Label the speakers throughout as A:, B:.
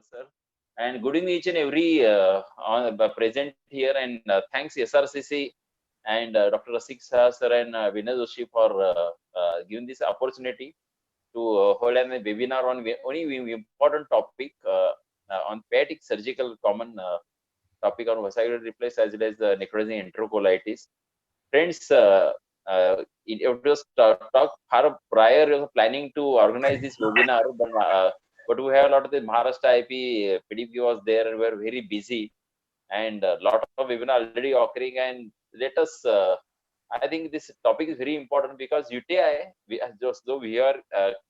A: sir. And good evening each and every present here. And thanks SRCC and Dr. Rasik sir and Vinay Joshi for giving this opportunity to hold a webinar on very important topic on pediatric surgical common topic on vesicular reflux as well as necrotizing enterocolitis. Friends, it was talk far prior planning to organize this webinar, but we have a lot of the Maharashtra IP, PDP was there and we were very busy and a lot of webinar already occurring. And let us, I think this topic is very important because UTI, just though we are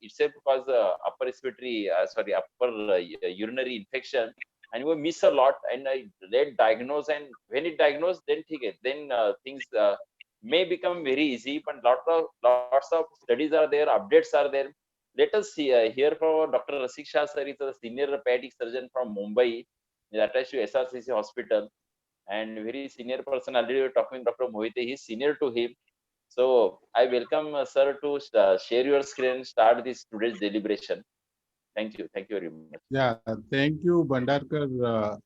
A: itself cause upper respiratory, upper urinary infection, and we miss a lot and late diagnose, and when it diagnosed, then things may become very easy, but lots of studies are there, updates are there. Let us see, hear from Dr. Rasik Shah sir. Is a senior pediatric surgeon from Mumbai, is attached to SRCC hospital, and very senior person. Already we are talking Dr. Mohite, he's senior to him. So I welcome sir to share your screen and start this today's deliberation. Thank you very much.
B: Yeah, thank you, Bhandarkar.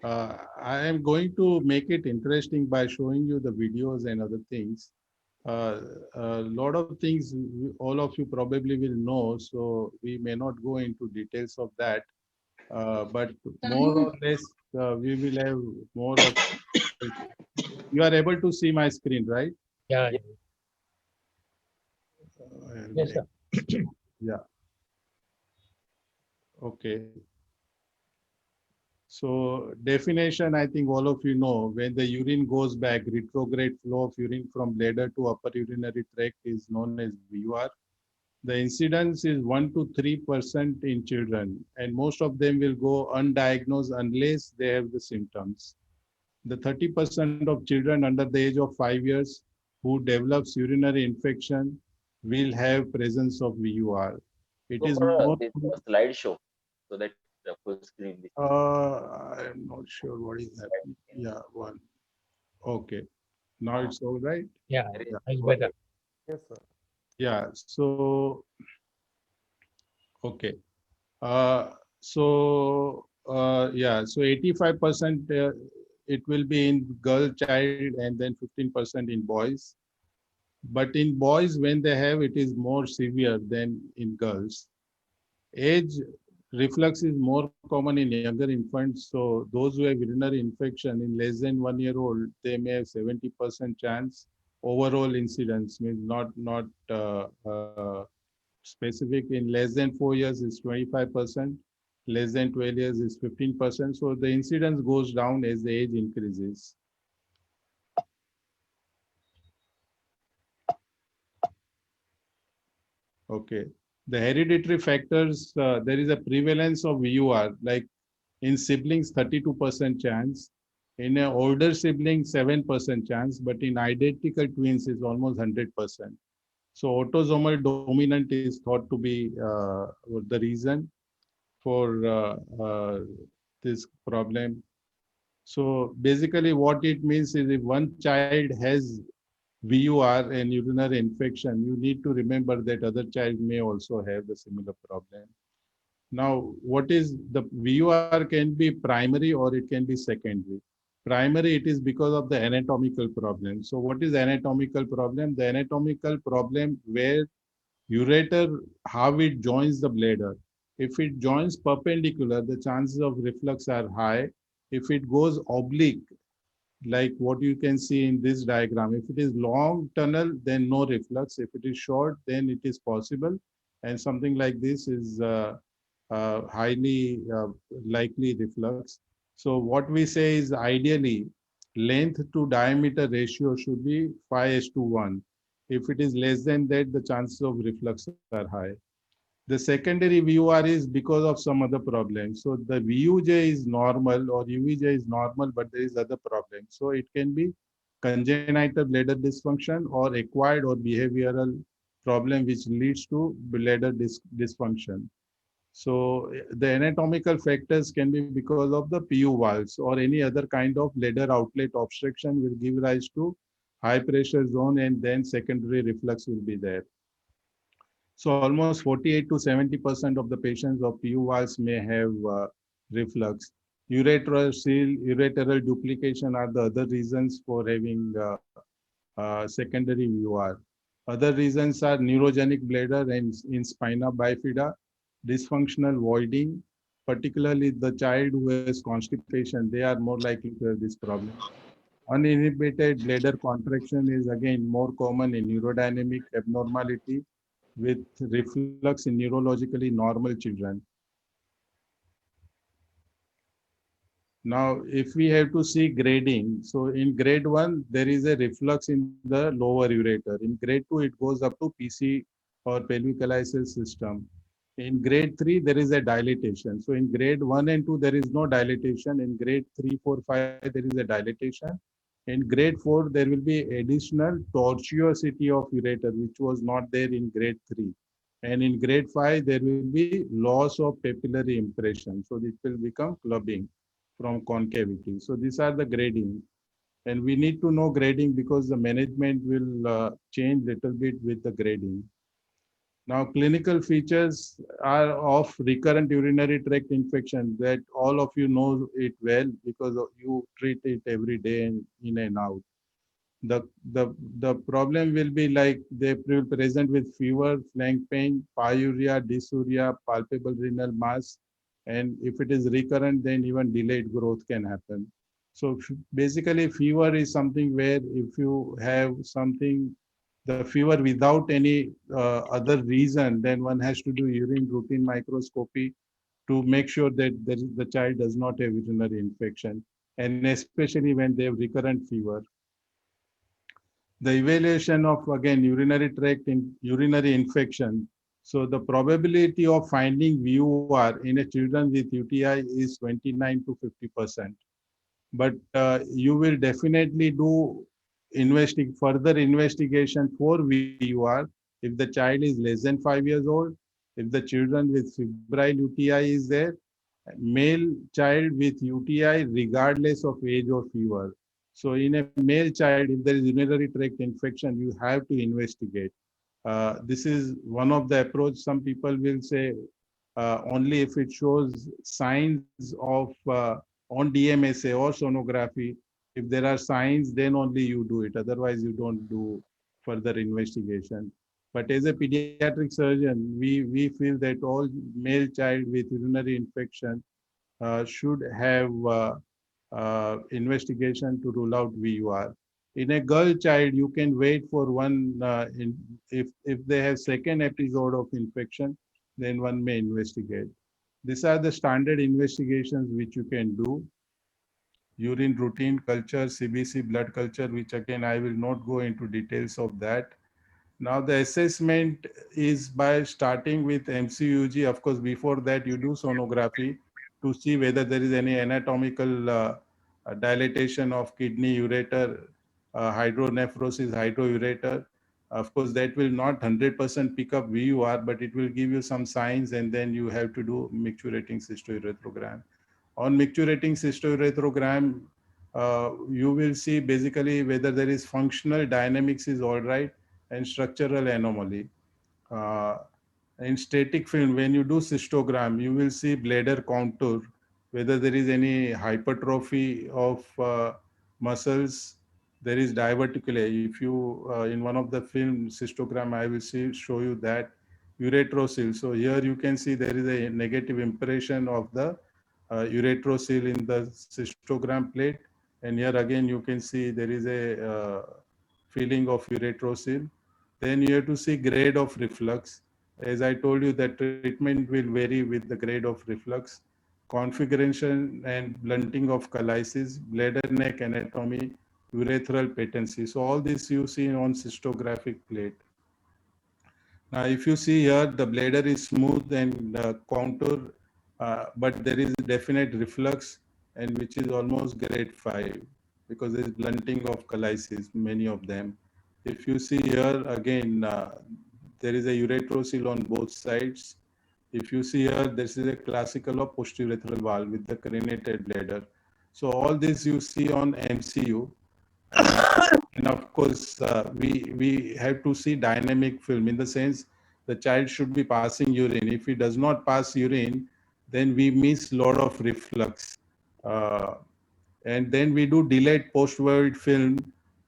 B: I am going to make it interesting by showing you the videos and other things. A lot of things all of you probably will know, so we may not go into details of that. But more or less, we will have more of. You are able to see my screen, right?
C: Yeah,
A: Yeah.
C: yes, sir.
B: Yeah. Okay. So definition, I think all of you know, when the urine goes back, retrograde flow of urine from bladder to upper urinary tract is known as VUR. The incidence is 1 to 3% in children, and most of them will go undiagnosed unless they have the symptoms. The 30% of children under the age of 5 years who develops urinary infection will have presence of VUR. It
A: Go
B: is
A: for
B: more.
A: this slideshow so that the full screen.
B: I'm not sure what is happening. Yeah, one. Okay. Now it's all right.
C: Yeah,
B: Yeah.
C: it's better.
D: Yes, sir.
B: Yeah. So, okay. So 85% it will be in girl child and then 15% in boys. But in boys, when they have, it is more severe than in girls. Age reflux is more common in younger infants. So those who have urinary infection in less than 1 year old, they may have 70% chance. Overall incidence means not specific. In less than 4 years is 25%. Less than 12 years is 15%. So the incidence goes down as the age increases. Okay. The hereditary factors, there is a prevalence of VUR, like in siblings, 32% chance. In an older sibling, 7% chance, but in identical twins, is almost 100%. So autosomal dominant is thought to be the reason for this problem. So basically what it means is if one child has VUR and urinary infection, you need to remember that other child may also have the similar problem. Now, what is the VUR can be primary or it can be secondary. Primary, it is because of the anatomical problem. So what is anatomical problem? The anatomical problem where ureter, how it joins the bladder. If it joins perpendicular, the chances of reflux are high. If it goes oblique, like what you can see in this diagram. If it is long tunnel, then no reflux. If it is short, then it is possible. And something like this is highly likely reflux. So what we say is ideally length to diameter ratio should be 5:1. If it is less than that, the chances of reflux are high. The secondary VUR is because of some other problem. So the VUJ is normal or UVJ is normal, but there is other problem. So it can be congenital bladder dysfunction or acquired or behavioral problem which leads to bladder dysfunction. So the anatomical factors can be because of the PU valves or any other kind of bladder outlet obstruction will give rise to high pressure zone and then secondary reflux will be there. So almost 48 to 70% of the patients of PU valves may have reflux. Ureterosil, ureteral duplication are the other reasons for having secondary VUR. Other reasons are neurogenic bladder and in spina bifida, dysfunctional voiding, particularly the child who has constipation, they are more likely to have this problem. Uninhibited bladder contraction is again more common in neurodynamic abnormality with reflux in neurologically normal children. Now, if we have to see grading, so in grade 1, there is a reflux in the lower ureter. In grade 2, it goes up to PC or pelvic system. In grade 3, there is a dilatation. So in grade 1 and 2, there is no dilatation. In grade 3, 4, 5, there is a dilatation. In grade 4, there will be additional tortuosity of ureter, which was not there in grade 3. And in grade 5, there will be loss of papillary impression. So it will become clubbing from concavity. So these are the grading. And we need to know grading because the management will change little bit with the grading. Now, clinical features are of recurrent urinary tract infection that all of you know it well because you treat it every day and in and out. The, the problem will be like they will present with fever, flank pain, pyuria, dysuria, palpable renal mass, and if it is recurrent, then even delayed growth can happen. So basically, fever is something where if you have something, the fever without any other reason, then one has to do urine routine microscopy to make sure that the child does not have urinary infection, and especially when they have recurrent fever. The evaluation of, again, urinary tract urinary infection. So the probability of finding VUR in a children with UTI is 29 to 50%. But you will definitely do further investigation for VUR if the child is less than 5 years old, if the children with febrile UTI is there, male child with UTI regardless of age or fever. So in a male child, if there is urinary tract infection, you have to investigate. This is one of the approach. Some people will say only if it shows signs of on DMSA or sonography. If there are signs, then only you do it. Otherwise, you don't do further investigation. But as a pediatric surgeon, we feel that all male child with urinary infection should have investigation to rule out VUR. In a girl child, you can wait for one, if they have second episode of infection, then one may investigate. These are the standard investigations which you can do. Urine routine culture, CBC blood culture, which again, I will not go into details of that. Now the assessment is by starting with MCUG. Of course, before that you do sonography to see whether there is any anatomical dilatation of kidney, ureter, hydronephrosis, hydroureter. Of course, that will not 100% pick up VUR, but it will give you some signs, and then you have to do micturating cystourethrogram. On micturating cystourethrogram, you will see basically whether there is functional dynamics is all right and structural anomaly. Uh, in static film, when you do cystogram, you will see bladder contour, whether there is any hypertrophy of muscles, there is diverticulae. If you, in one of the film cystogram, I will show you that ureterosil. So here you can see there is a negative impression of the ureterosil in the cystogram plate. And here again, you can see there is a filling of ureterosil. Then you have to see grade of reflux. As I told you, that treatment will vary with the grade of reflux, configuration and blunting of cheilitis, bladder neck anatomy, urethral patency. So all this you see on cystographic plate. Now, if you see here, the bladder is smooth and contour, but there is definite reflux, and which is almost grade 5 because there is blunting of cheilitis, many of them. If you see here, again, there is a ureterosil on both sides. If you see here, this is a classical of posterurethral valve with the carinated bladder. So all this you see on MCU. And of course, we have to see dynamic film in the sense the child should be passing urine. If he does not pass urine, then we miss lot of reflux. Uh, and then we do delayed post-void film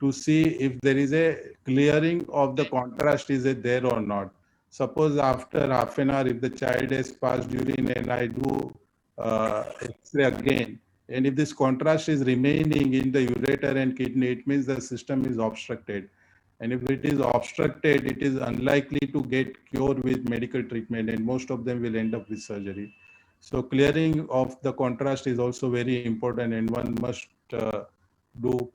B: to see if there is a clearing of the contrast, is it there or not. Suppose after half an hour, if the child has passed urine and I do X-ray again, and if this contrast is remaining in the ureter and kidney, it means the system is obstructed. And if it is obstructed, it is unlikely to get cured with medical treatment, and most of them will end up with surgery. So clearing of the contrast is also very important, and one must do.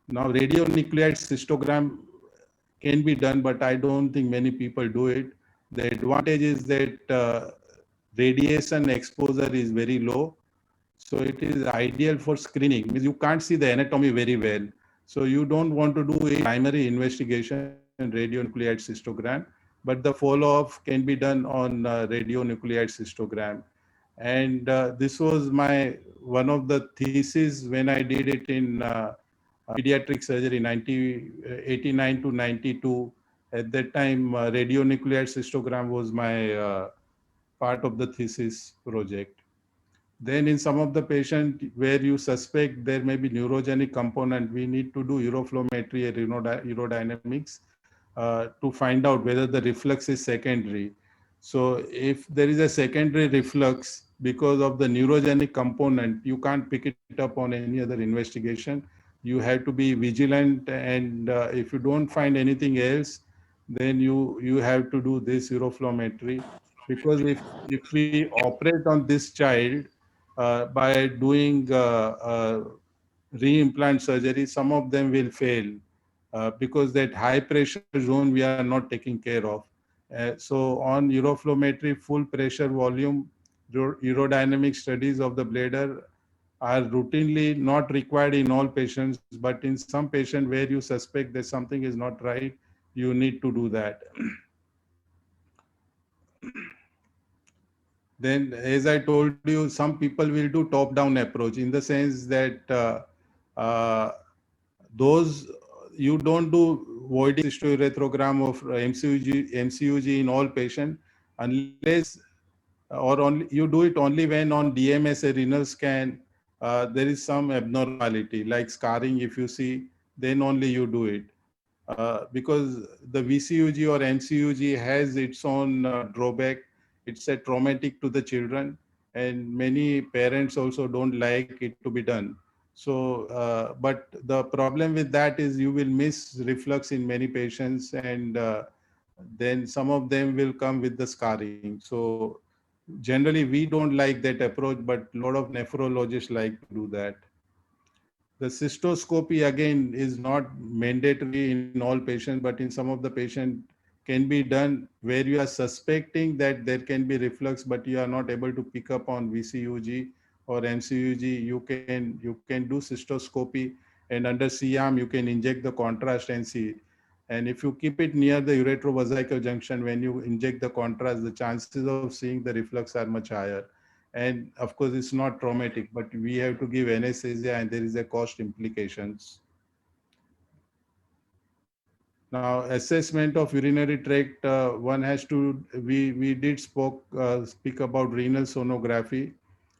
B: Now, radionuclide cystogram can be done, but I don't think many people do it. The advantage is that radiation exposure is very low. So it is ideal for screening. Means you can't see the anatomy very well. So you don't want to do a primary investigation, radionuclide cystogram, but the follow-up can be done on radionuclide cystogram. And this was my one of the thesis when I did it in pediatric surgery 89 to 92. At that time, radionuclide cystogram was my part of the thesis project. Then in some of the patient where you suspect there may be neurogenic component, we need to do uroflowmetry and urodynamics to find out whether the reflux is secondary. So if there is a secondary reflux because of the neurogenic component, you can't pick it up on any other investigation. You have to be vigilant, and if you don't find anything else, then you have to do this uroflowmetry, because if we operate on this child by doing reimplant surgery, some of them will fail because that high pressure zone we are not taking care of. So on uroflowmetry, full pressure volume urodynamic studies of the bladder are routinely not required in all patients, but in some patients where you suspect that something is not right, you need to do that. Then, as I told you, some people will do top-down approach in the sense that those you don't do voiding cystourethrogram of MCUG in all patients unless or only you do it only when on DMS a renal scan there is some abnormality like scarring. If you see, then only you do it because the VCUG or MCUG has its own drawback. It's a traumatic to the children, and many parents also don't like it to be done. So, but the problem with that is you will miss reflux in many patients, and then some of them will come with the scarring. So, generally, we don't like that approach, but a lot of nephrologists like to do that. The cystoscopy again is not mandatory in all patients, but in some of the patients can be done where you are suspecting that there can be reflux, but you are not able to pick up on VCUG or MCUG. You can do cystoscopy, and under C-arm you can inject the contrast and see. And if you keep it near the uretrovesical junction, when you inject the contrast, the chances of seeing the reflux are much higher. And of course, it's not traumatic, but we have to give anesthesia and there is a cost implications. Now, assessment of urinary tract, one has to, we did speak about renal sonography.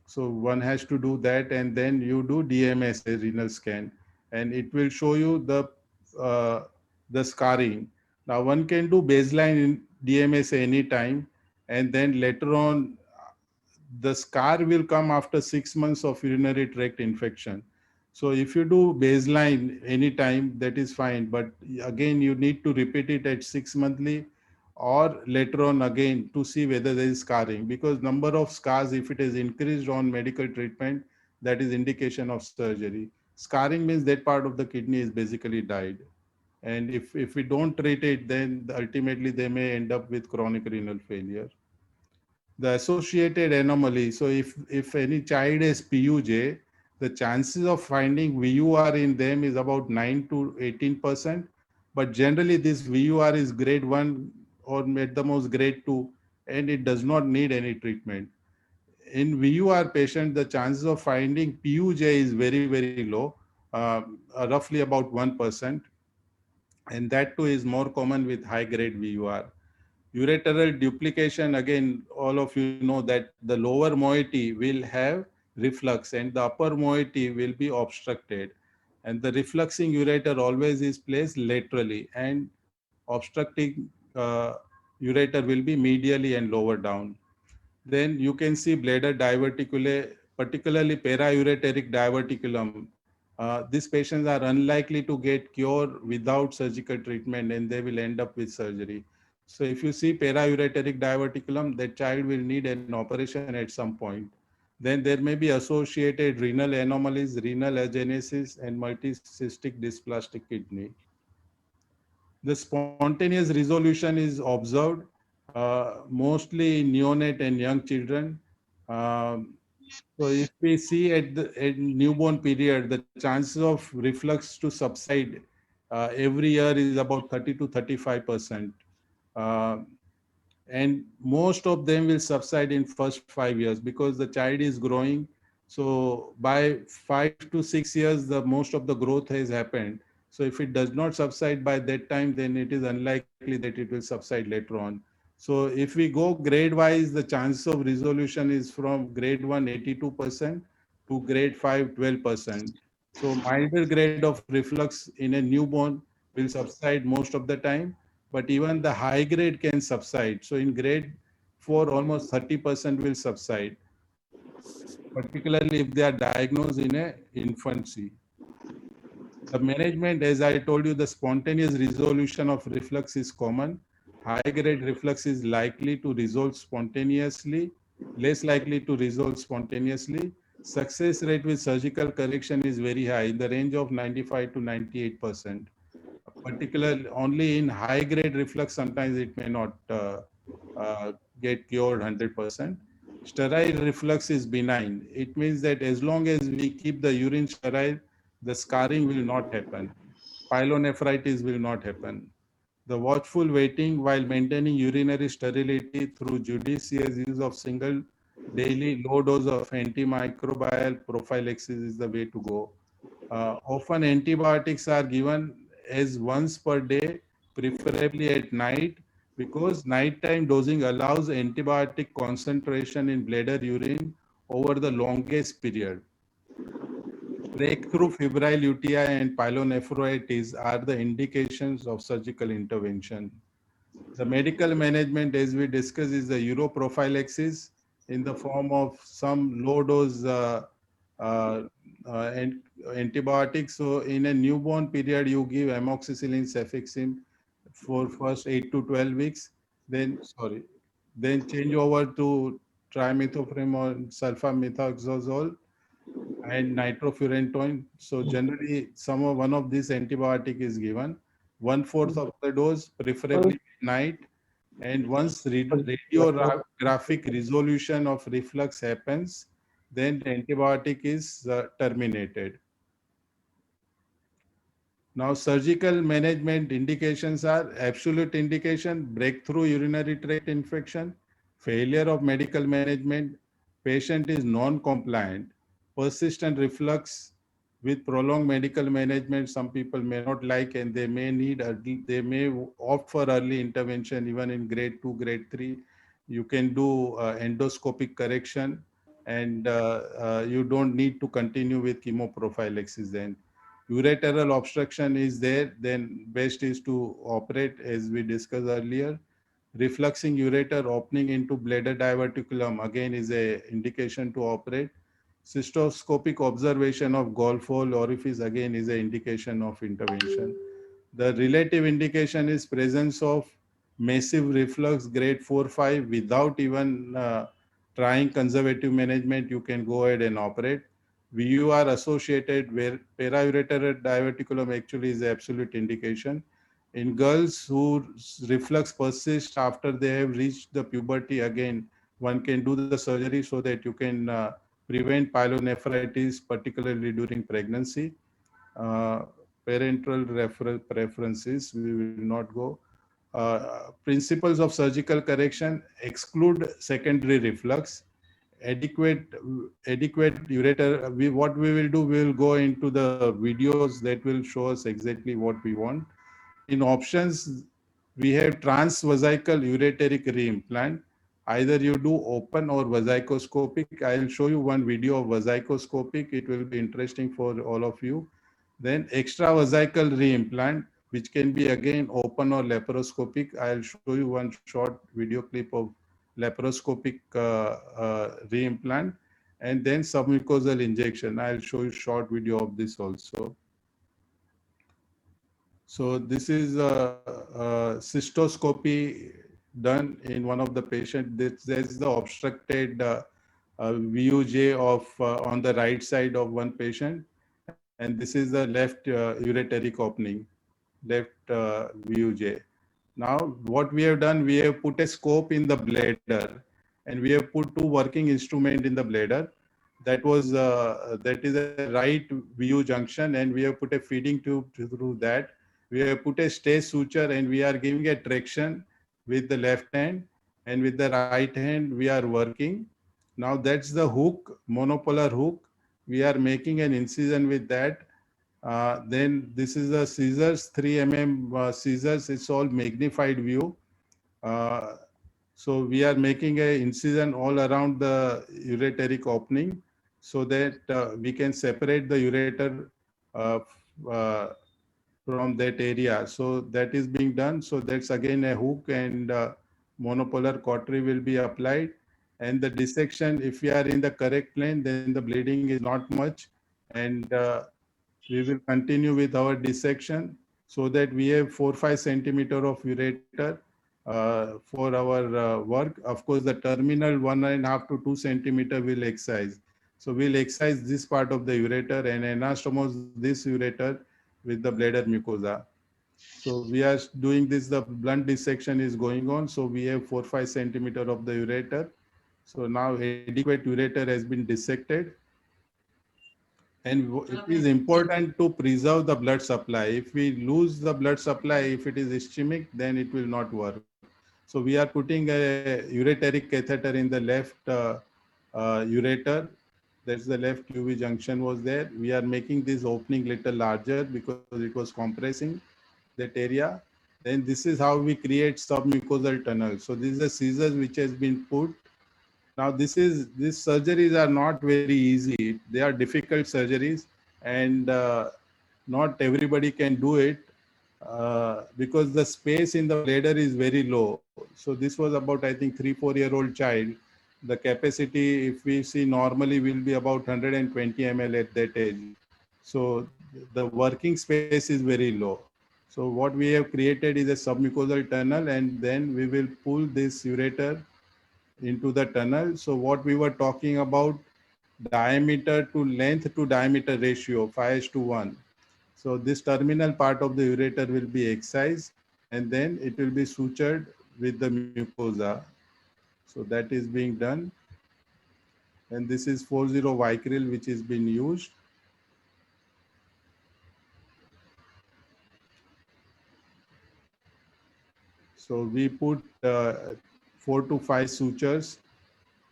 B: So one has to do that, and then you do DMS, a renal scan, and it will show you uh, the scarring. Now one can do baseline in DMS anytime, and then later on the scar will come after 6 months of urinary tract infection. So if you do baseline anytime, that is fine. But again, you need to repeat it at 6 monthly or later on again to see whether there is scarring, because number of scars, if it is increased on medical treatment, that is indication of surgery. Scarring means that part of the kidney is basically died. And if we don't treat it, then ultimately they may end up with chronic renal failure. The associated anomaly. So if any child has PUJ, the chances of finding VUR in them is about 9 to 18%. But generally this VUR is grade 1 or at the most grade 2, and it does not need any treatment. In VUR patient, the chances of finding PUJ is very, very low, roughly about 1%. And that too is more common with high grade VUR. Ureteral duplication, again, all of you know that the lower moiety will have reflux and the upper moiety will be obstructed. And the refluxing ureter always is placed laterally, and obstructing ureter will be medially and lower down. Then you can see bladder diverticulae, particularly paraureteric diverticulum. These patients are unlikely to get cure without surgical treatment, and they will end up with surgery. So if you see paraureteric diverticulum, that child will need an operation at some point. Then there may be associated renal anomalies, renal agenesis, and multicystic dysplastic kidney. The spontaneous resolution is observed mostly in neonate and young children. Um, so if we see at the newborn period, the chances of reflux to subside every year is about 30 to 35%. Uh, and most of them will subside in first 5 years because the child is growing. So by 5 to 6 years, the most of the growth has happened. So if it does not subside by that time, then it is unlikely that it will subside later on. So if we go grade wise, the chance of resolution is from grade 1 82% to grade 5 12%. So milder grade of reflux in a newborn will subside most of the time, but even the high grade can subside. So in grade 4, almost 30% will subside, particularly if they are diagnosed in a infancy. The management, as I told you, the spontaneous resolution of reflux is common. High grade reflux is likely to resolve spontaneously, less likely to resolve spontaneously. Success rate with surgical correction is very high, in the range of 95 to 98%. Particularly only in high grade reflux, sometimes it may not get cured 100%. Sterile reflux is benign. It means that as long as we keep the urine sterile, the scarring will not happen. Pyelonephritis will not happen. The watchful waiting while maintaining urinary sterility through judicious use of single daily low dose of antimicrobial prophylaxis is the way to go. Often antibiotics are given as once per day, preferably at night, because nighttime dosing allows antibiotic concentration in bladder urine over the longest period. Breakthrough febrile UTI and pyelonephritis are the indications of surgical intervention. The medical management, as we discussed, is the uroprophylaxis in the form of some low dose uh, and antibiotics. So in a newborn period, you give amoxicillin, cefixime for first 8 to 12 weeks. Then change over to trimethoprim or sulfamethoxazole and nitrofurantoin. So generally, one of these antibiotic is given. 1/4 of the dose, preferably at night. And once radiographic resolution of reflux happens, then the antibiotic is terminated. Now, surgical management indications are absolute indication, breakthrough urinary tract infection, failure of medical management, patient is non-compliant, persistent reflux with prolonged medical management. Some people may not like, and they may they may opt for early intervention even in grade 2, grade 3. You can do endoscopic correction, and you don't need to continue with chemoprophylaxis then. Ureteral obstruction is there, then best is to operate, as we discussed earlier. Refluxing ureter opening into bladder diverticulum again is a indication to operate. Cystoscopic observation of golf hole orifice again is an indication of intervention. The relative indication is presence of massive reflux grade 4-5 without even trying conservative management. You can go ahead and operate. VUR associated where paraureteral diverticulum actually is the absolute indication. In girls whose reflux persists after they have reached the puberty, again, one can do the surgery so that you can prevent pyelonephritis, particularly during pregnancy. Uh, Parental preferences, we will not go. Principles of surgical correction: exclude secondary reflux, adequate ureter. What we will do, we will go into the videos that will show us exactly what we want. In options, we have transvesical ureteric reimplant. Either you do open or vasicoscopic. I'll show you one video of vasicoscopic. It will be interesting for all of you. Then extravesical reimplant, which can be again open or laparoscopic. I'll show you one short video clip of laparoscopic reimplant, and then submucosal injection. I'll show you short video of this also. So this is a cystoscopy done in one of the patient. There's the obstructed VUJ of on the right side of one patient, and this is the left ureteric opening, left VUJ. Now, what we have done, we have put a scope in the bladder, and we have put two working instrument in the bladder. That is a right VU junction, and we have put a feeding tube through that. We have put a stay suture, and we are giving a traction with the left hand, and with the right hand we are working. Now that's the hook, monopolar hook. We are making an incision with that. Then this is the scissors, 3 mm scissors. It's all magnified view. So we are making a incision all around the ureteric opening, so that we can separate the ureter uh, uh, from that area. So that is being done. So that's again a hook, and monopolar cautery will be applied. And the dissection, if we are in the correct plane, then the bleeding is not much. And we will continue with our dissection, so that we have 4-5 centimeter of ureter for our work. Of course, the terminal 1.5 to 2 centimeter will excise. So we'll excise this part of the ureter and anastomose this ureter with the bladder mucosa. So we are doing this, the blunt dissection is going on. So we have 4-5 centimeter of the ureter. So now adequate ureter has been dissected. And it is important to preserve the blood supply. If we lose the blood supply, if it is ischemic, then it will not work. So we are putting a ureteric catheter in the left ureter. That's the left UV junction was there. We are making this opening little larger because it was compressing that area. Then this is how we create submucosal tunnel. So this is the scissors which has been put. Now these surgeries are not very easy. They are difficult surgeries, and not everybody can do it because the space in the bladder is very low. So this was about, I think, 3-4-year-old child. The capacity, if we see normally, will be about 120 ml at that age. So the working space is very low. So what we have created is a submucosal tunnel, and then we will pull this ureter into the tunnel. So what we were talking about, diameter to length to diameter ratio, 5:1. So this terminal part of the ureter will be excised, and then it will be sutured with the mucosa. So that is being done. And this is 40 Vicryl, which is being used. So we put 4 to 5 sutures,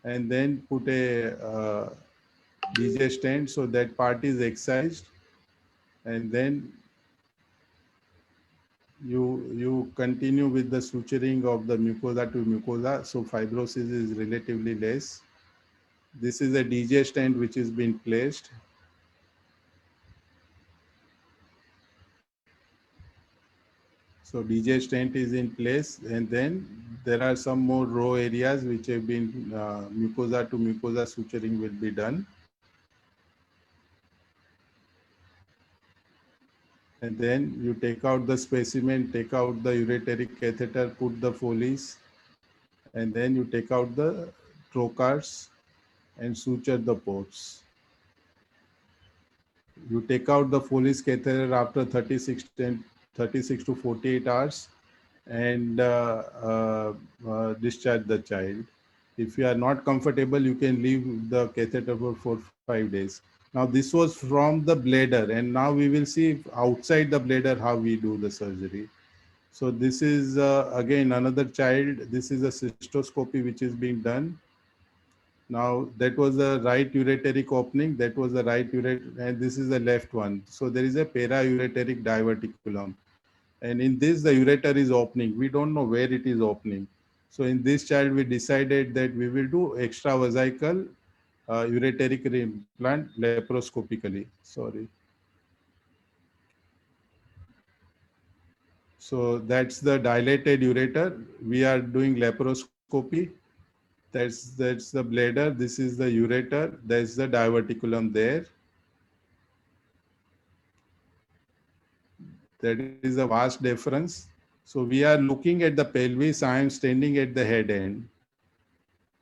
B: and then put a DJ stent, so that part is excised. And then you continue with the suturing of the mucosa to mucosa, so fibrosis is relatively less. This is a DJ stent which is being placed. So DJ stent is in place, and then there are some more raw areas which have been mucosa to mucosa suturing will be done. And then you take out the specimen, take out the ureteric catheter, put the Foley's, and then you take out the trocars and suture the ports. You take out the Foley's catheter after 36 to 48 hours and discharge the child. If you are not comfortable, you can leave the catheter for 4-5 days. Now this was from the bladder, and now we will see outside the bladder how we do the surgery. So this is again another child. This is a cystoscopy which is being done. Now that was the right ureteric opening, that was the right ureter, and this is the left one. So there is a para-ureteric diverticulum. And in this, the ureter is opening. We don't know where it is opening. So in this child, we decided that we will do extravesical ureteric implant laparoscopically. Sorry. So that's the dilated ureter. We are doing laparoscopy. That's the bladder. This is the ureter. There's the diverticulum there. That is a vast difference. So we are looking at the pelvis. I am standing at the head end.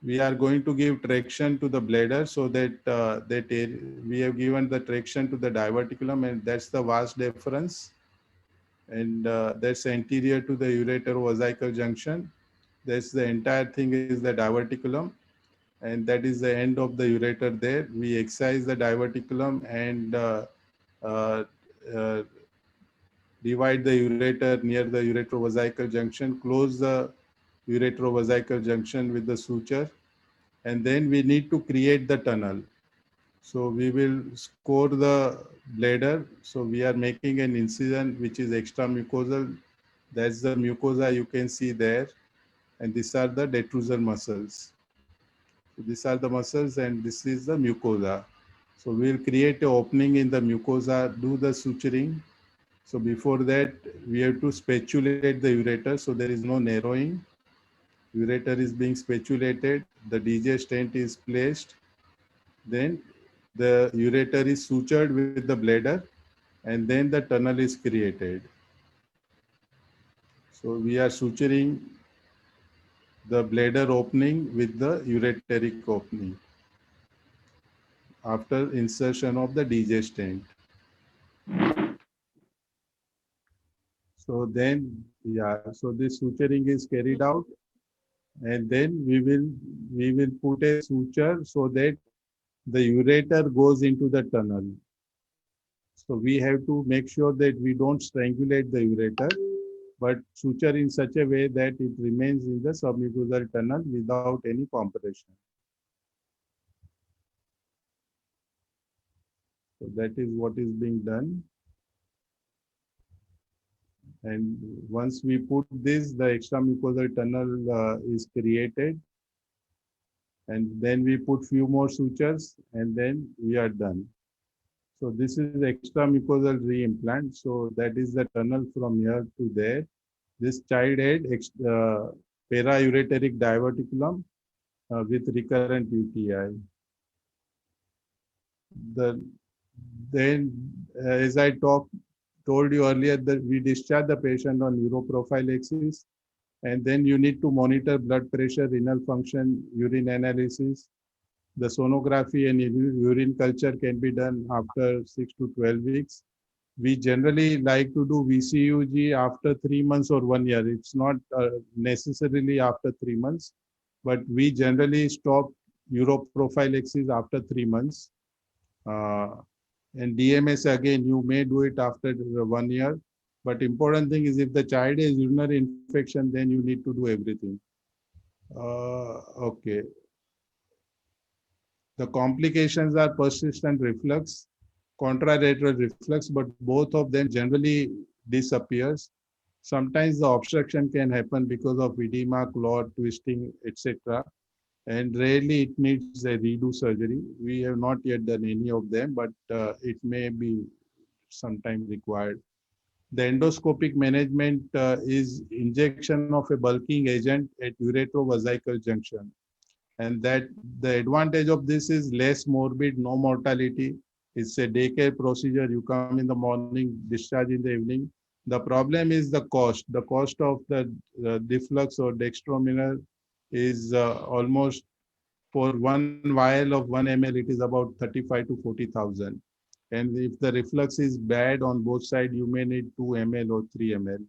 B: We are going to give traction to the bladder so that we have given the traction to the diverticulum, and that's the vast difference. And that's anterior to the ureterovesical junction. That's the entire thing is the diverticulum, and that is the end of the ureter there. We excise the diverticulum and uh, uh, divide the ureter near the uretrovesical junction, close the uretrovesical junction with the suture, and then we need to create the tunnel. So we will score the bladder. So we are making an incision which is extramucosal. That's the mucosa you can see there. And these are the detrusor muscles. So these are the muscles and this is the mucosa. So we'll create an opening in the mucosa, do the suturing. So before that, we have to spatulate the ureter. So there is no narrowing. Ureter is being spatulated. The DJ stent is placed. Then the ureter is sutured with the bladder, and then the tunnel is created. So we are suturing the bladder opening with the ureteric opening after insertion of the DJ stent. So then, yeah, so this suturing is carried out, and then we will put a suture so that the ureter goes into the tunnel. So we have to make sure that we don't strangulate the ureter, but suture in such a way that it remains in the submucosal tunnel without any compression. So that is what is being done. And once we put this, the extramucosal tunnel is created. And then we put few more sutures and then we are done. So this is extramucosal reimplant. So that is the tunnel from here to there. This child had paraureteric diverticulum with recurrent UTI. Then, as I told you earlier, that we discharge the patient on neuroprophylaxis, and then you need to monitor blood pressure, renal function, urine analysis. The sonography and urine culture can be done after 6 to 12 weeks. We generally like to do VCUG after 3 months or 1 year. It's not necessarily after 3 months, but we generally stop neuroprophylaxis after 3 months. And DMS, again, you may do it after 1 year. But important thing is if the child has urinary infection, then you need to do everything. Okay. The complications are persistent reflux, contralateral reflux, but both of them generally disappears. Sometimes the obstruction can happen because of edema, clot, twisting, etc. And rarely it needs a redo surgery. We have not yet done any of them, but it may be sometime required. The endoscopic management is injection of a bulking agent at uretrovesical junction. And that the advantage of this is less morbid, no mortality. It's a daycare procedure. You come in the morning, discharge in the evening. The problem is the cost. The cost of the Difflux or dextrominer is almost for one vial of 1 ml, it is about 35 to 40,000. And if the reflux is bad on both sides, you may need 2 ml or 3 ml.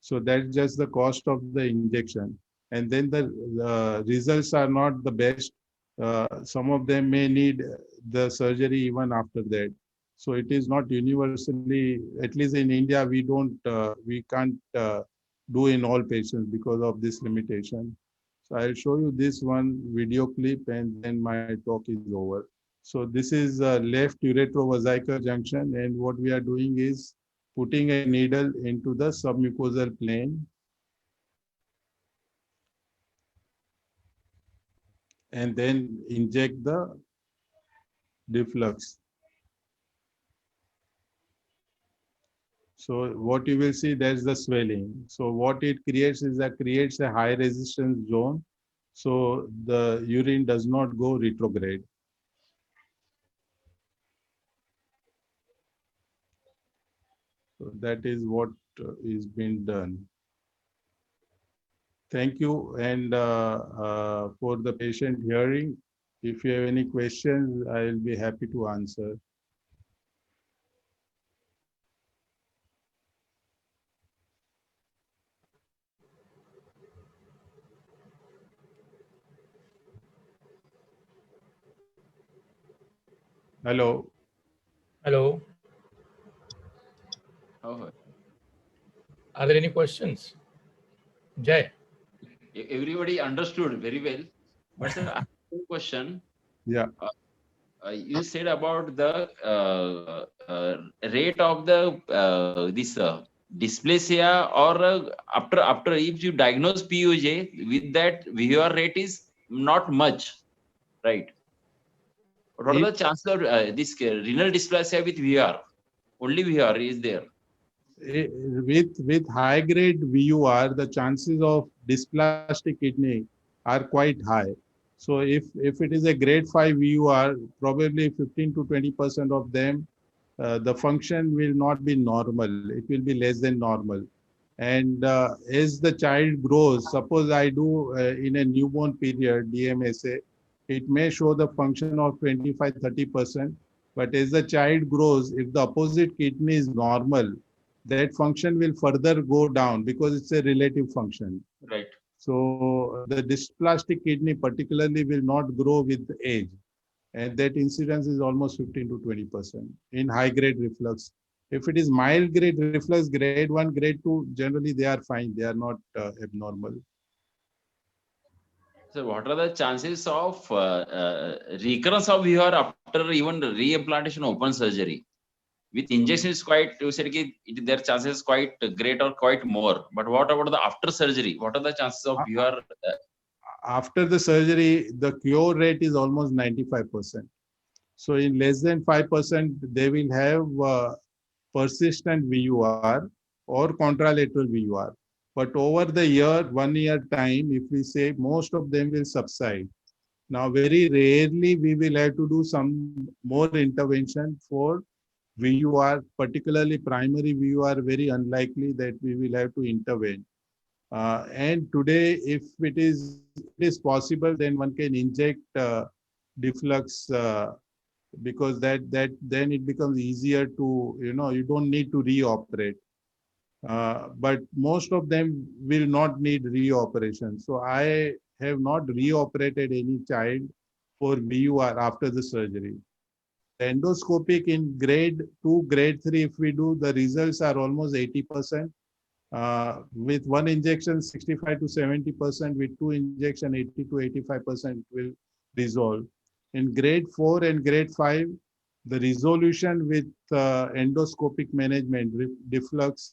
B: So that's just the cost of the injection. And then the results are not the best. Some of them may need the surgery even after that. So it is not universally, at least in India, we can't do in all patients because of this limitation. So I'll show you this one video clip and then my talk is over. So this is left uretrovesical junction, and what we are doing is putting a needle into the submucosal plane and then inject the deflux. So what you will see, there's the swelling. So what it creates is that creates a high resistance zone. So the urine does not go retrograde. So that is what is being done. Thank you. And for the patient hearing, if you have any questions, I will be happy to answer. Hello.
C: Hello.
A: Oh,
C: Are there any questions? Jay.
A: everybody understood very well. But sir, I have one question.
B: Yeah.
A: You said about the rate of the this dysplasia, or after if you diagnose PUJ with that, VUR rate is not much, right? What are the chances of this renal dysplasia with VUR? Only VUR is there.
B: With high grade VUR, the chances of dysplastic kidney are quite high. So if it is a grade 5 VUR, probably 15 to 20% of them, the function will not be normal. It will be less than normal. And as the child grows, suppose I do in a newborn period, DMSA, it may show the function of 25-30%. But as the child grows, if the opposite kidney is normal, that function will further go down because it's a relative function.
A: Right.
B: So the dysplastic kidney particularly will not grow with age. And that incidence is almost 15 to 20% in high grade reflux. If it is mild grade reflux, grade 1, grade 2, generally they are fine. They are not abnormal.
A: So what are the chances of recurrence of VUR after even re-implantation open surgery? With injection is quite, you said their chances quite great or quite more. But what about the after surgery? What are the chances of VUR?
B: After the surgery, the cure rate is almost 95%. So in less than 5%, they will have persistent VUR or contralateral VUR. But over the year, 1 year time, if we say, most of them will subside. Now, very rarely we will have to do some more intervention for VUR, particularly primary VUR, very unlikely that we will have to intervene. And today, if it is possible, then one can inject deflux because that then it becomes easier to, you don't need to reoperate. But most of them will not need reoperation. So I have not reoperated any child for VUR after the surgery. Endoscopic in grade 2, grade 3, if we do, the results are almost 80%. With one injection, 65 to 70%. With two injection, 80 to 85% will resolve. In grade 4 and grade 5, the resolution with endoscopic management, deflux,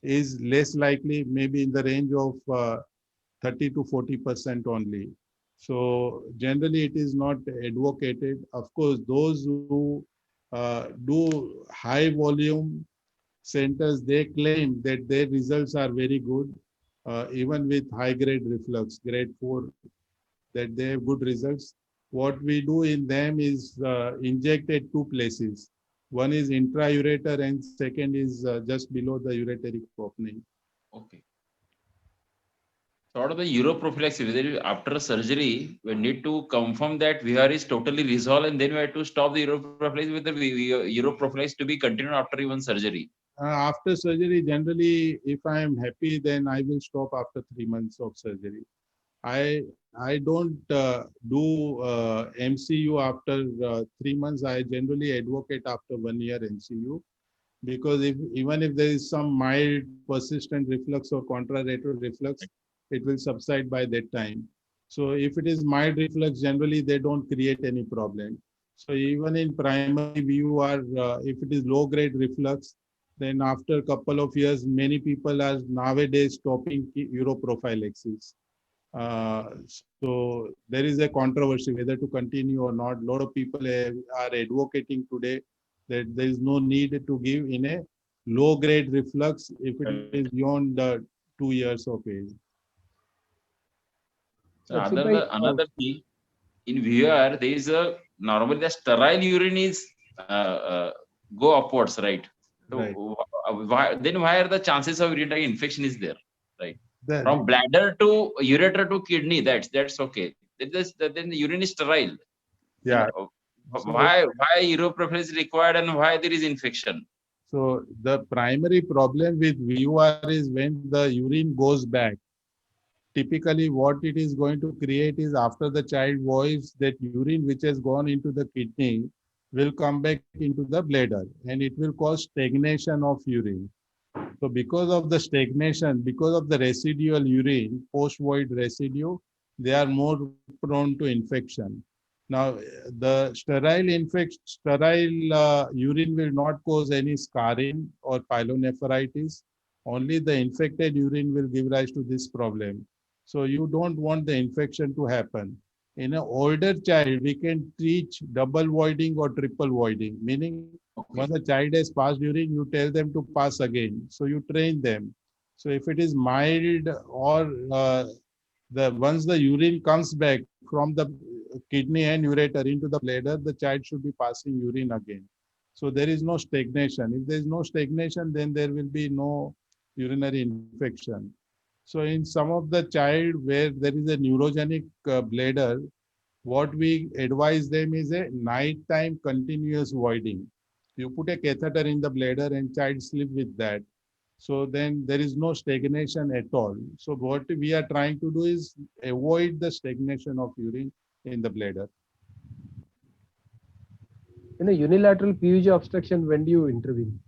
B: is less likely, maybe in the range of 30 to 40% only. So generally, it is not advocated. Of course, those who do high volume centers, they claim that their results are very good, even with high grade reflux, grade 4, that they have good results. What we do in them is inject at two places. One is intra-ureter and second is just below the ureteric opening.
A: Okay. So what are the uroprophylaxis? Whether after surgery, we need to confirm that VUR is totally resolved, and then we have to stop the uroprophylaxis with the uroprophylaxis to be continued after even surgery.
B: After surgery, generally, if I am happy, then I will stop after 3 months of surgery. I don't do MCU after 3 months. I generally advocate after 1 year MCU, because even if there is some mild persistent reflux or contralateral reflux, it will subside by that time. So if it is mild reflux, generally they don't create any problem. So even in primary VUR, if it is low grade reflux, Then after a couple of years, many people are nowadays stopping uroprophylaxis. So there is a controversy whether to continue or not. A lot of people are advocating today that there is no need to give in a low grade reflux if it is beyond 2 years of age.
A: So
D: Rakshit bhai,
A: another thing in VR, there is a normally the sterile urine is go upwards, right? So
B: Right.
A: why are the chances of urinary infection is there, right?
B: The-
A: From bladder to ureter to kidney, that's okay. Then the urine is sterile.
B: Yeah.
A: Then,
B: So-
A: why uroprophylaxis is required and why there is infection?
B: So the primary problem with VUR is when the urine goes back. Typically, what it is going to create is after the child voids, that urine which has gone into the kidney will come back into the bladder and it will cause stagnation of urine. So because of the stagnation, because of the residual urine, post-void residue, they are more prone to infection. Now, the sterile urine will not cause any scarring or pyelonephritis. Only the infected urine will give rise to this problem. So you don't want the infection to happen. In an older child, we can teach double voiding or triple voiding, meaning once a child has passed urine, you tell them to pass again. So you train them. So if it is mild or once the urine comes back from the kidney and ureter into the bladder, the child should be passing urine again. So there is no stagnation. If there is no stagnation, then there will be no urinary infection. So in some of the child where there is a neurogenic bladder, what we advise them is a nighttime continuous voiding. You put a catheter in the bladder and child sleep with that. So then there is no stagnation at all. So what we are trying to do is avoid the stagnation of urine in the bladder.
D: in a unilateral PUJ obstruction, when do you intervene?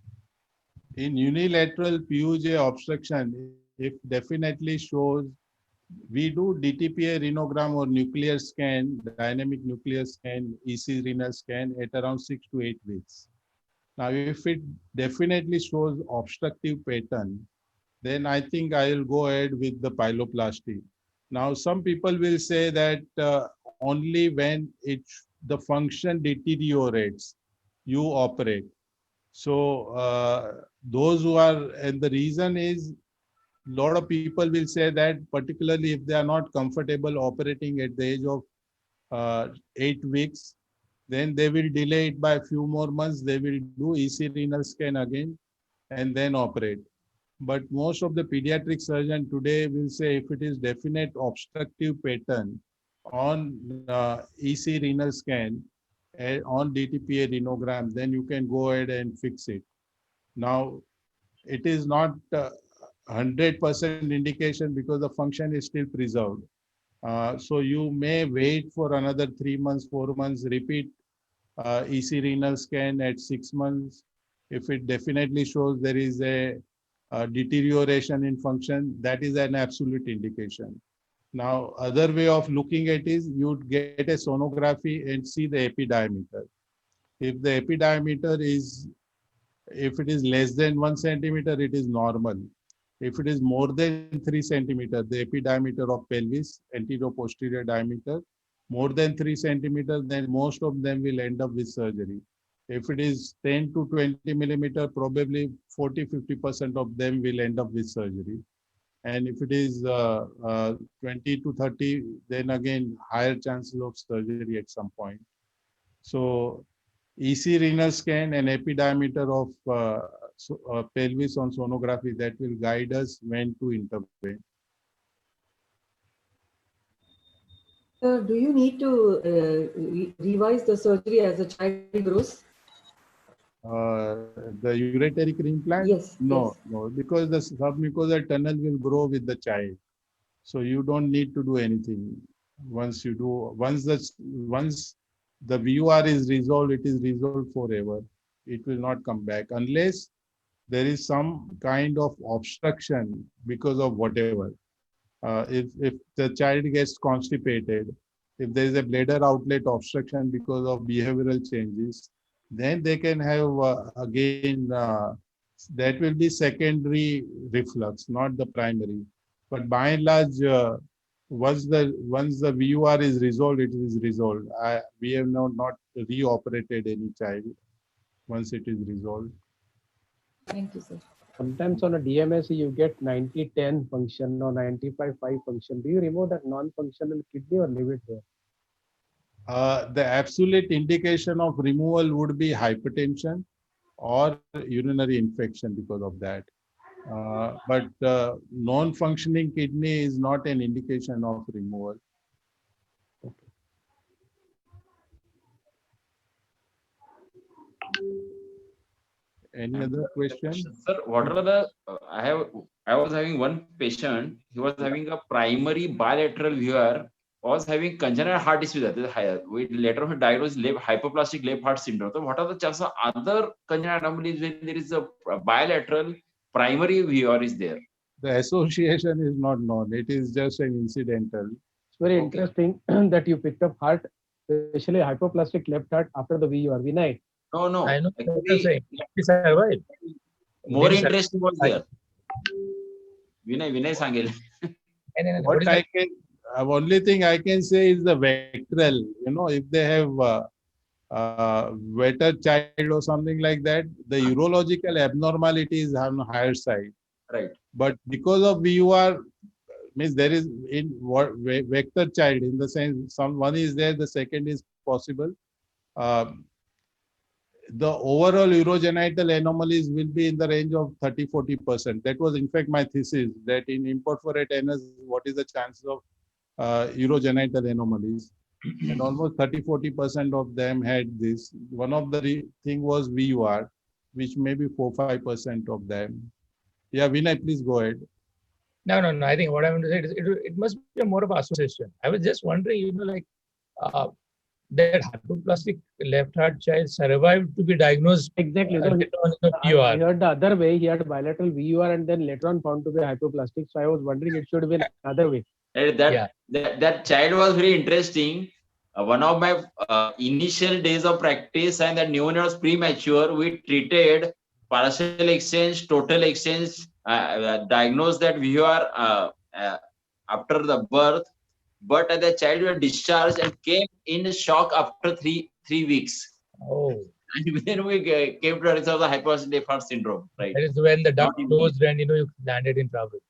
B: In unilateral PUJ obstruction, if definitely shows, we do DTPA renogram or nuclear scan, dynamic nuclear scan, EC renal scan at around 6 to 8 weeks. Now, if it definitely shows obstructive pattern, then I think I will go ahead with the pyeloplasty. Now, some people will say that only when the function deteriorates, you operate. So those who are, and the reason is, a lot of people will say that particularly if they are not comfortable operating at the age of 8 weeks, then they will delay it by a few more months. They will do EC renal scan again and then operate. But most of the pediatric surgeon today will say if it is definite obstructive pattern on EC renal scan on DTPA renogram, then you can go ahead and fix it. Now, it is not 100% indication because the function is still preserved. So you may wait for another 3 months, 4 months, repeat EC renal scan at 6 months. If it definitely shows there is a deterioration in function, that is an absolute indication. Now, other way of looking at is you'd get a sonography and see the epidiameter. If the epidiameter is, if it is less than 1 centimeter, it is normal. If it is more than 3 centimeter, the epidiameter of pelvis, anterior-posterior diameter, more than 3 centimeter, then most of them will end up with surgery. If it is 10 to 20 millimeter, probably 40-50% of them will end up with surgery. And if it is 20 to 30, then again, higher chances of surgery at some point. So EC renal scan and epidiameter of pelvis on sonography, that will guide us when to intervene.
E: Do you need to revise the surgery as the child grows?
B: The ureteric implant?
E: Yes.
B: No,
E: yes.
B: no, because the submucosal tunnel will grow with the child. So you don't need to do anything. Once the VUR is resolved, it is resolved forever. It will not come back unless there is some kind of obstruction because of whatever. If the child gets constipated, if there is a bladder outlet obstruction because of behavioral changes, then they can have again that will be secondary reflux, not the primary. But by and large, once the VUR is resolved, it is resolved. We have not reoperated any child once it is resolved.
E: Thank you, sir.
D: Sometimes on a DMSE you get 90-10 function or 95-5 function. Do you remove that non-functional kidney or leave it there?
B: The absolute indication of removal would be hypertension or urinary infection because of that. But non-functioning kidney is not an indication of removal. Any other question?
A: Sir, what are the, I was having one patient, he was having a primary bilateral VUR, was having congenital heart disease. We later on diagnosed hypoplastic left heart syndrome. So what are the chances of other congenital anomalies when there is a bilateral primary VUR is there?
B: The association is not known. It is just an incidental.
D: It's very
A: Okay.
D: interesting that you picked up heart, especially hypoplastic left heart after the VUR. Vinay,
A: No.
C: I know what you're
A: Actually,
C: saying. He survived.
A: more
C: Vinay
A: interesting was there. Vinay Sangel.
B: What I can, only thing I can say is the vectoral. You know, if they have wetter child or something like that, the urological abnormality is on the higher side.
A: Right.
B: But because of VUR, means there is in what vector child, in the sense one is there, the second is possible. The overall urogenital anomalies will be in the range of 30-40%. That was in fact my thesis, that in importforate NS, what is the chances of urogenital anomalies? And almost 30-40% of them had this. One of the thing was VUR, which may be 4-5% of them. Yeah, Vinay, please go ahead.
C: No. I think what I want to say is it must be more of association. I was just wondering, that hypoplastic left heart child survived to be diagnosed.
D: exactly. No,
C: later on in the
D: I
C: PUR.
D: heard the other way. He had bilateral VUR and then later on found to be hypoplastic. So I was wondering it should be another way.
A: That child was very interesting. One of my initial days of practice, and that pneumonia was premature, we treated partial exchange, total exchange, diagnosed that VUR after the birth, but the child was discharged and came in shock after three weeks.
C: Oh,
A: And then we came to realize of the hypoplastic left heart syndrome, right?
C: that is when the duct
A: Not in-
C: closed and you landed in trouble.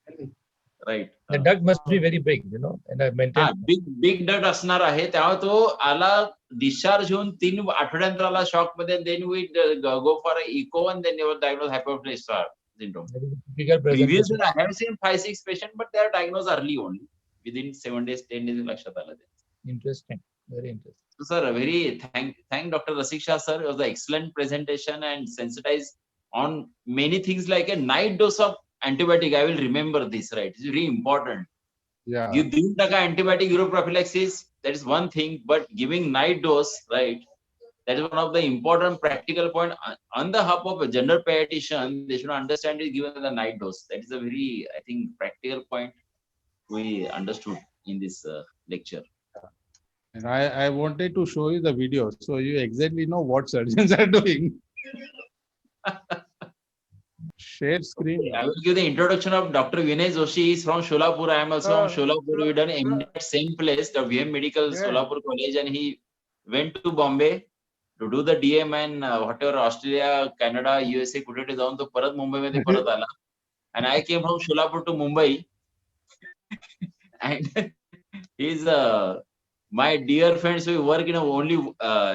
A: Right.
C: The duct must be very big, and I maintain.
A: Big डट असणार आहे तेव्हा तो आला discharge होऊन 3 आठवड्यांत आला shock मध्ये then we go for echo and then they were diagnosed hypoplastic syndrome.
C: That is a bigger
A: Previously
C: presentation.
A: I have seen 5-6 patients but they are diagnosed early only within 7 days 10 days लक्षात आलं ते.
C: Interesting, very interesting.
A: So sir, very thank Dr. Rasik Shah sir. It was an excellent presentation and sensitized on many things like a night dose of antibiotic. I will remember this, right? It's very important.
B: Yeah.
A: You give antibiotic uroprophylaxis, that is one thing, but giving night dose, right? That is one of the important practical point on the hub of a general pediatrician. They should understand it given the night dose. That is a very, I think, practical point we understood in this lecture.
B: And I wanted to show you the video, so you exactly know what surgeons are doing. Share screen.
A: I will give the introduction of Dr. Vinay Joshi. He is from Sholapur. I am also from Sholapur. We done MD at same place, the VM Medical Solapur College, and he went to Bombay to do the DM and whatever Australia, Canada, USA कुठे जाऊन तो परत मुंबईमध्ये परत आला. And I came from Sholapur to Mumbai. And he's my dear friends. We work in a only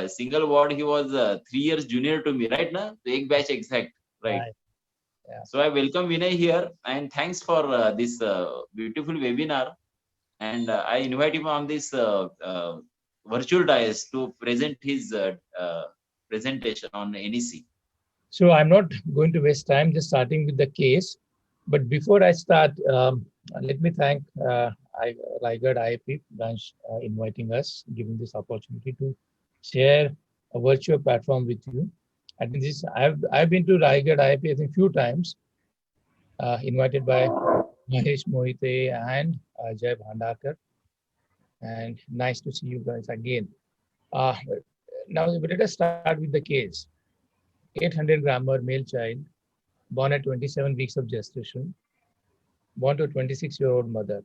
A: single ward. He was 3 years junior to me, right? Na? So एक batch exact, right?
C: Yeah.
A: So I welcome Vinay here and thanks for this beautiful webinar. And I invite him on this virtual dais to present his presentation on NEC.
C: So I'm not going to waste time just starting with the case. But before I start, let me thank Raigad IIP branch inviting us, giving this opportunity to share a virtual platform with you. I think this I've been to Raigad IIP I think few times, invited by Mahesh Mohite and Jay Bhandakar, and nice to see you guys again. Now let us start with the case. 800 grammer male child, born at 27 weeks of gestation, born to a 26-year-old mother.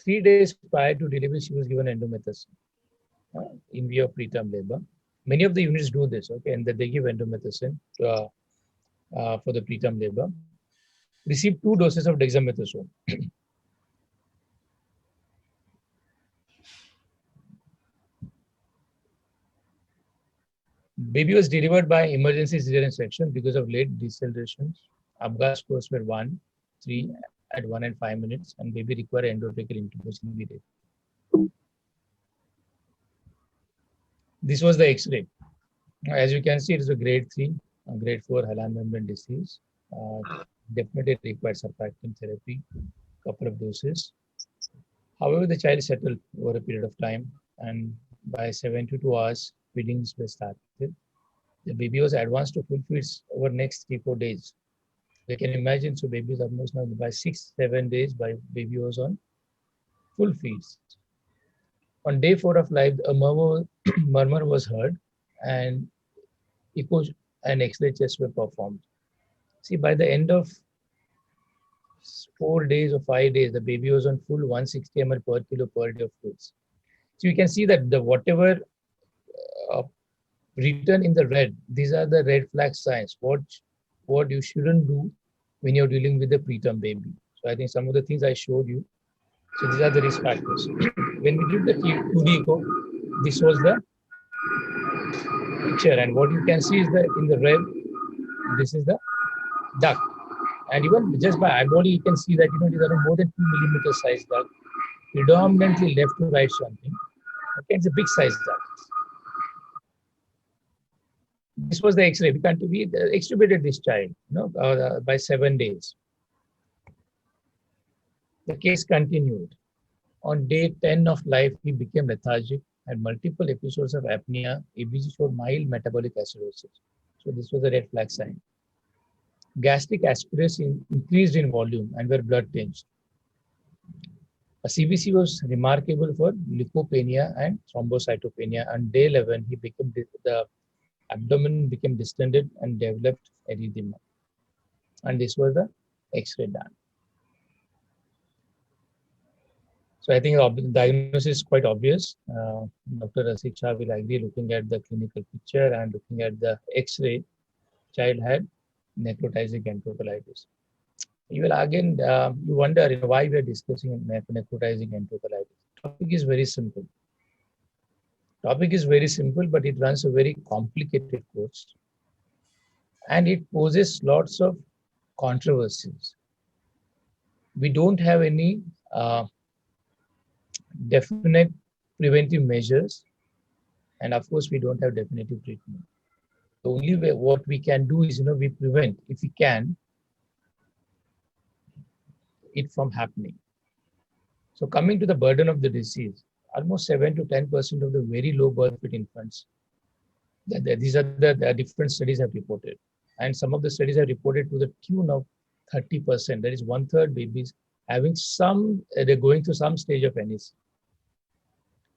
C: 3 days prior to delivery, she was given endomethacin in view of preterm labor. Many of the units do this, okay, and that they give endomethacin for the preterm labor. Received 2 doses of dexamethasone. Baby was delivered by emergency cesarean section because of late decelerations. Apgar scores were 1, 3 at 1 and 5 minutes, and baby required endotracheal intubation immediately. This was the X-ray. As you can see, it is a grade 3, grade 4 hyaline membrane disease. Definitely required surfactant therapy, couple of doses. However, the child settled over a period of time, and by 72 hours, feedings were started. The baby was advanced to full feeds over next 3-4 days. You can imagine, so baby is almost now by 6-7 days, baby was on full feeds. On day 4 of life, a murmur was heard, and echo and X-ray tests were performed. See, by the end of 4 days or 5 days, the baby was on full 160 ml per kilo per day of fluids. So you can see that the whatever written in the red, these are the red flag signs. What you shouldn't do when you're dealing with a preterm baby. So I think some of the things I showed you. So these are the risk factors. When we did the 2D echo, this was the picture, and what you can see is that in the red, this is the duct. And even just by eyeball, you can see that these are more than 2 millimeter size duct, predominantly left to right shunting. Okay, it's a big size duct. This was the X-ray. We extubated this child, by 7 days. The case continued. On day 10 of life, he became lethargic, had multiple episodes of apnea. ABG showed mild metabolic acidosis. So this was a red flag sign. Gastric aspirates increased in volume and were blood tinged. A CBC was remarkable for leukopenia and thrombocytopenia. On day 11, the abdomen became distended and developed erythema. And this was the X-ray done. So I think the diagnosis is quite obvious. Dr. Rasik Shah will agree, looking at the clinical picture and looking at the X-ray, child had necrotizing enterocolitis. You will again, you wonder why we are discussing necrotizing enterocolitis. Topic is very simple. Topic is very simple, but it runs a very complicated course. And it poses lots of controversies. We don't have any definite preventive measures. And of course, we don't have definitive treatment. The only way what we can do is, we prevent, if we can, it from happening. So coming to the burden of the disease, almost 7 to 10% of the very low birth weight infants, these are the different studies have reported. And some of the studies have reported to the tune of 30%. That is 1/3 babies having they're going through some stage of NEC.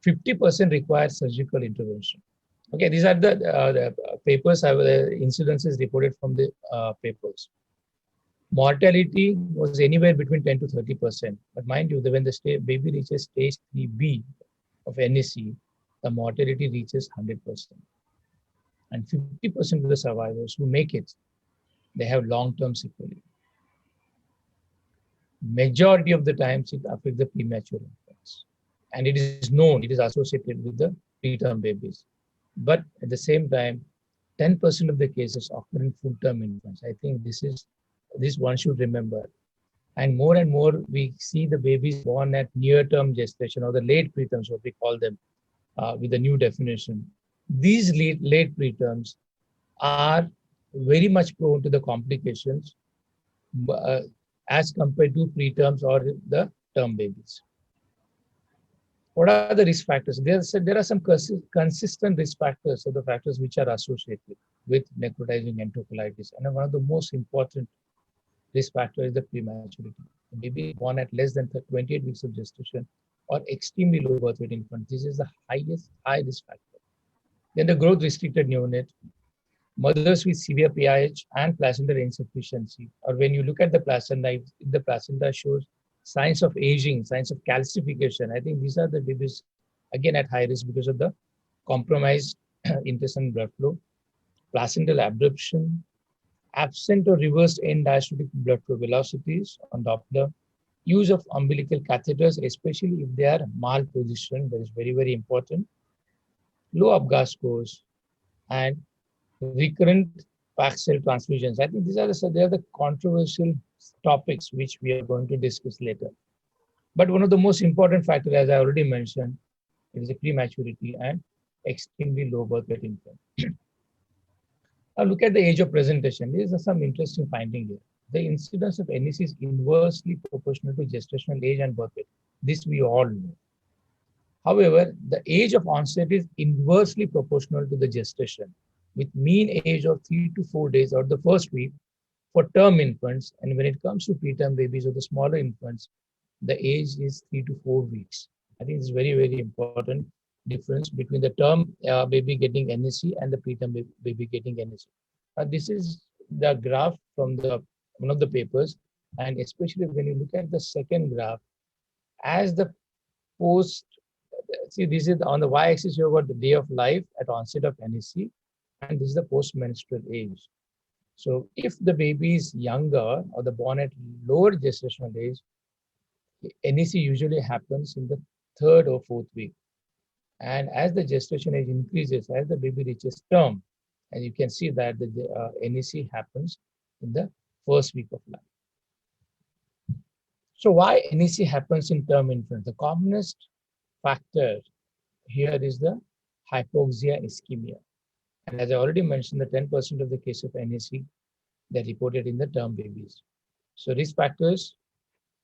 C: 50% require surgical intervention. Okay, these are the papers, incidences reported from the papers. Mortality was anywhere between 10 to 30%. But mind you, when the baby reaches stage 3B of NEC, the mortality reaches 100%. And 50% of the survivors who make it, they have long-term sequelae. Majority of the times it affects the premature infants. And it is known, it is associated with the preterm babies. But at the same time, 10% of the cases occur in full-term infants. I think this one should remember. And more we see the babies born at near-term gestation or the late preterms, what we call them, with the new definition. These late preterms are very much prone to the complications as compared to preterms or the term babies. What are the risk factors? There are some consistent risk factors, so the factors which are associated with necrotizing enterocolitis. And one of the most important risk factor is the prematurity. The baby born at less than 28 weeks of gestation or extremely low birth weight infant. This is the high risk factor. Then the growth restricted neonate, mothers with severe PIH and placental insufficiency, or when you look at the placenta, if the placenta shows signs of aging, signs of calcification, I think these are the babies again at high risk because of the compromised intestinal blood flow, placental abruption, absent or reversed end diastolic blood flow velocities on Doppler, use of umbilical catheters, especially if they are malpositioned, that is very, very important, low Apgar scores, and recurrent packed cell transfusions. I think they are the controversial topics which we are going to discuss later. But one of the most important factors, as I already mentioned, is the prematurity and extremely low birth weight infant. Now look at the age of presentation. There is some interesting finding here. The incidence of NEC is inversely proportional to gestational age and birth weight. This we all know. However, the age of onset is inversely proportional to the gestation, with mean age of 3 to 4 days or the first week for term infants. And when it comes to preterm babies or the smaller infants, the age is 3 to 4 weeks. I think it's very, very important difference between the term baby getting NEC and the preterm baby getting NEC. This is the graph from one of the papers, and especially when you look at the second graph, as the post, see this is on the y-axis you have got the day of life at onset of NEC, and this is the post-menstrual age. So if the baby is younger or the born at lower gestational age, NEC usually happens in the 3rd or 4th week. And as the gestation age increases, as the baby reaches term, and you can see that the NEC happens in the 1st week of life. So why NEC happens in term infants? The commonest factor here is the hypoxia ischemia. And as I already mentioned, the 10% of the case of NEC, they're reported in the term babies. So risk factors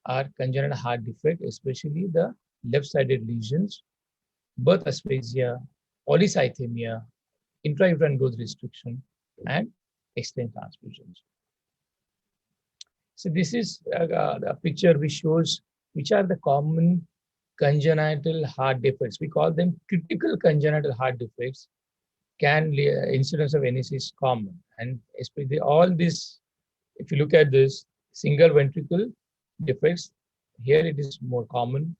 C: are congenital heart defect, especially the left-sided lesions, birth asphyxia, polycythemia, intrauterine growth restriction, and extended transfusions. So this is a picture which shows which are the common congenital heart defects. We call them critical congenital heart defects. Incidence of NEC is common, and especially all this, if you look at this, single ventricle defects, here it is more common.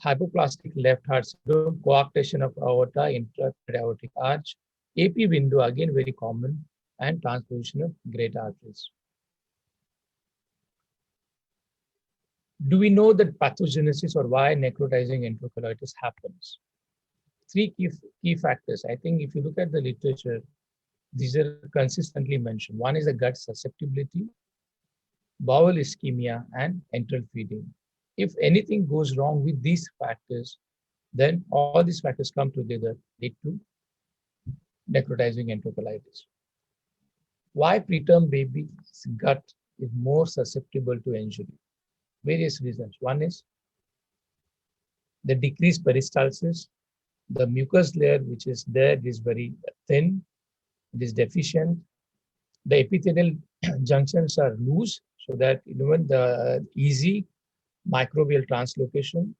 C: Hypoplastic left heart syndrome, coarctation of aorta, intra-aortic arch, AP window, again very common, and transposition of great arteries. Do we know that pathogenesis or why necrotizing enterocolitis happens? 3 key factors. I think if you look at the literature, these are consistently mentioned. One is the gut susceptibility, bowel ischemia, and enteral feeding. If anything goes wrong with these factors, then all these factors come together, lead to necrotizing enterocolitis. Why preterm baby's gut is more susceptible to injury? Various reasons. One is the decreased peristalsis. The mucus layer which is there is very thin, it is deficient. The epithelial junctions are loose, so that even the easy microbial translocation,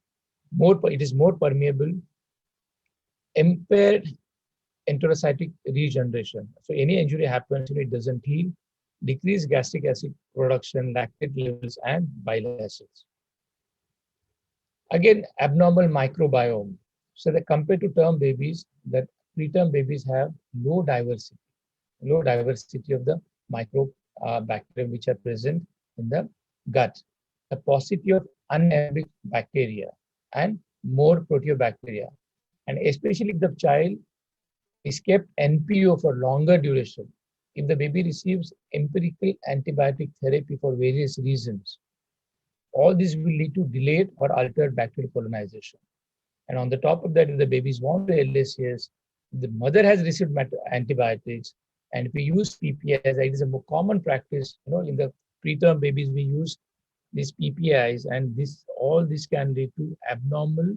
C: it is more permeable. Impaired enterocytic regeneration. So any injury happens, it doesn't heal. Decreased gastric acid production, lactate levels, and bile acids. Again, abnormal microbiome. So that compared to term babies, that preterm babies have low diversity of the microbacteria which are present in the gut. The paucity of anaerobic bacteria and more proteobacteria. And especially if the child is kept NPO for longer duration, if the baby receives empirical antibiotic therapy for various reasons, all this will lead to delayed or altered bacterial colonization. And on the top of that, if the baby is born to LACS, the mother has received antibiotics, and if we use PPIs, it is a more common practice. In the preterm babies, we use these PPIs, and all this can lead to abnormal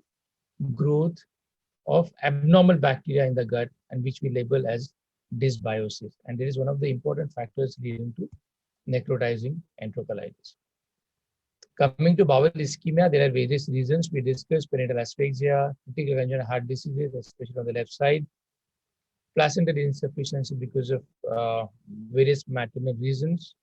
C: growth of abnormal bacteria in the gut, and which we label as dysbiosis. And there is one of the important factors leading to necrotizing enterocolitis. Coming to bowel ischemia, there are various reasons. We discussed perinatal asphyxia, critical congenital heart diseases, especially on the left side. placental insufficiency because of various maternal reasons.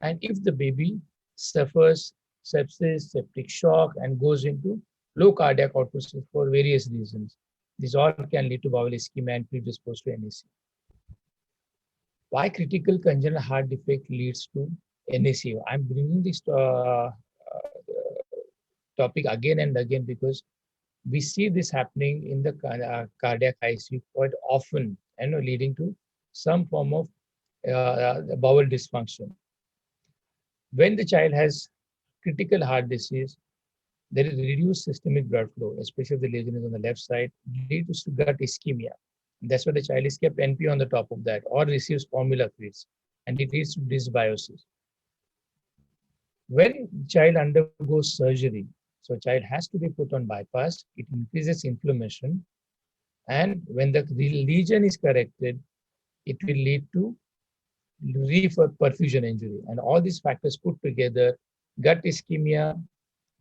C: And if the baby suffers sepsis, septic shock, and goes into low cardiac output for various reasons, this all can lead to bowel ischemia and predispose to NAC. Why critical congenital heart defect leads to NAC? I'm bringing this topic again and again because we see this happening in the cardiac ICU quite often, and leading to some form of bowel dysfunction. When the child has critical heart disease, there is reduced systemic blood flow, especially if the lesion is on the left side, leads to gut ischemia. That's why the child is kept NP on the top of that or receives formula feeds, and it leads to dysbiosis. When child undergoes surgery, so child has to be put on bypass, it increases inflammation, and when the lesion is corrected, it will lead to reperfusion injury. And all these factors put together, gut ischemia,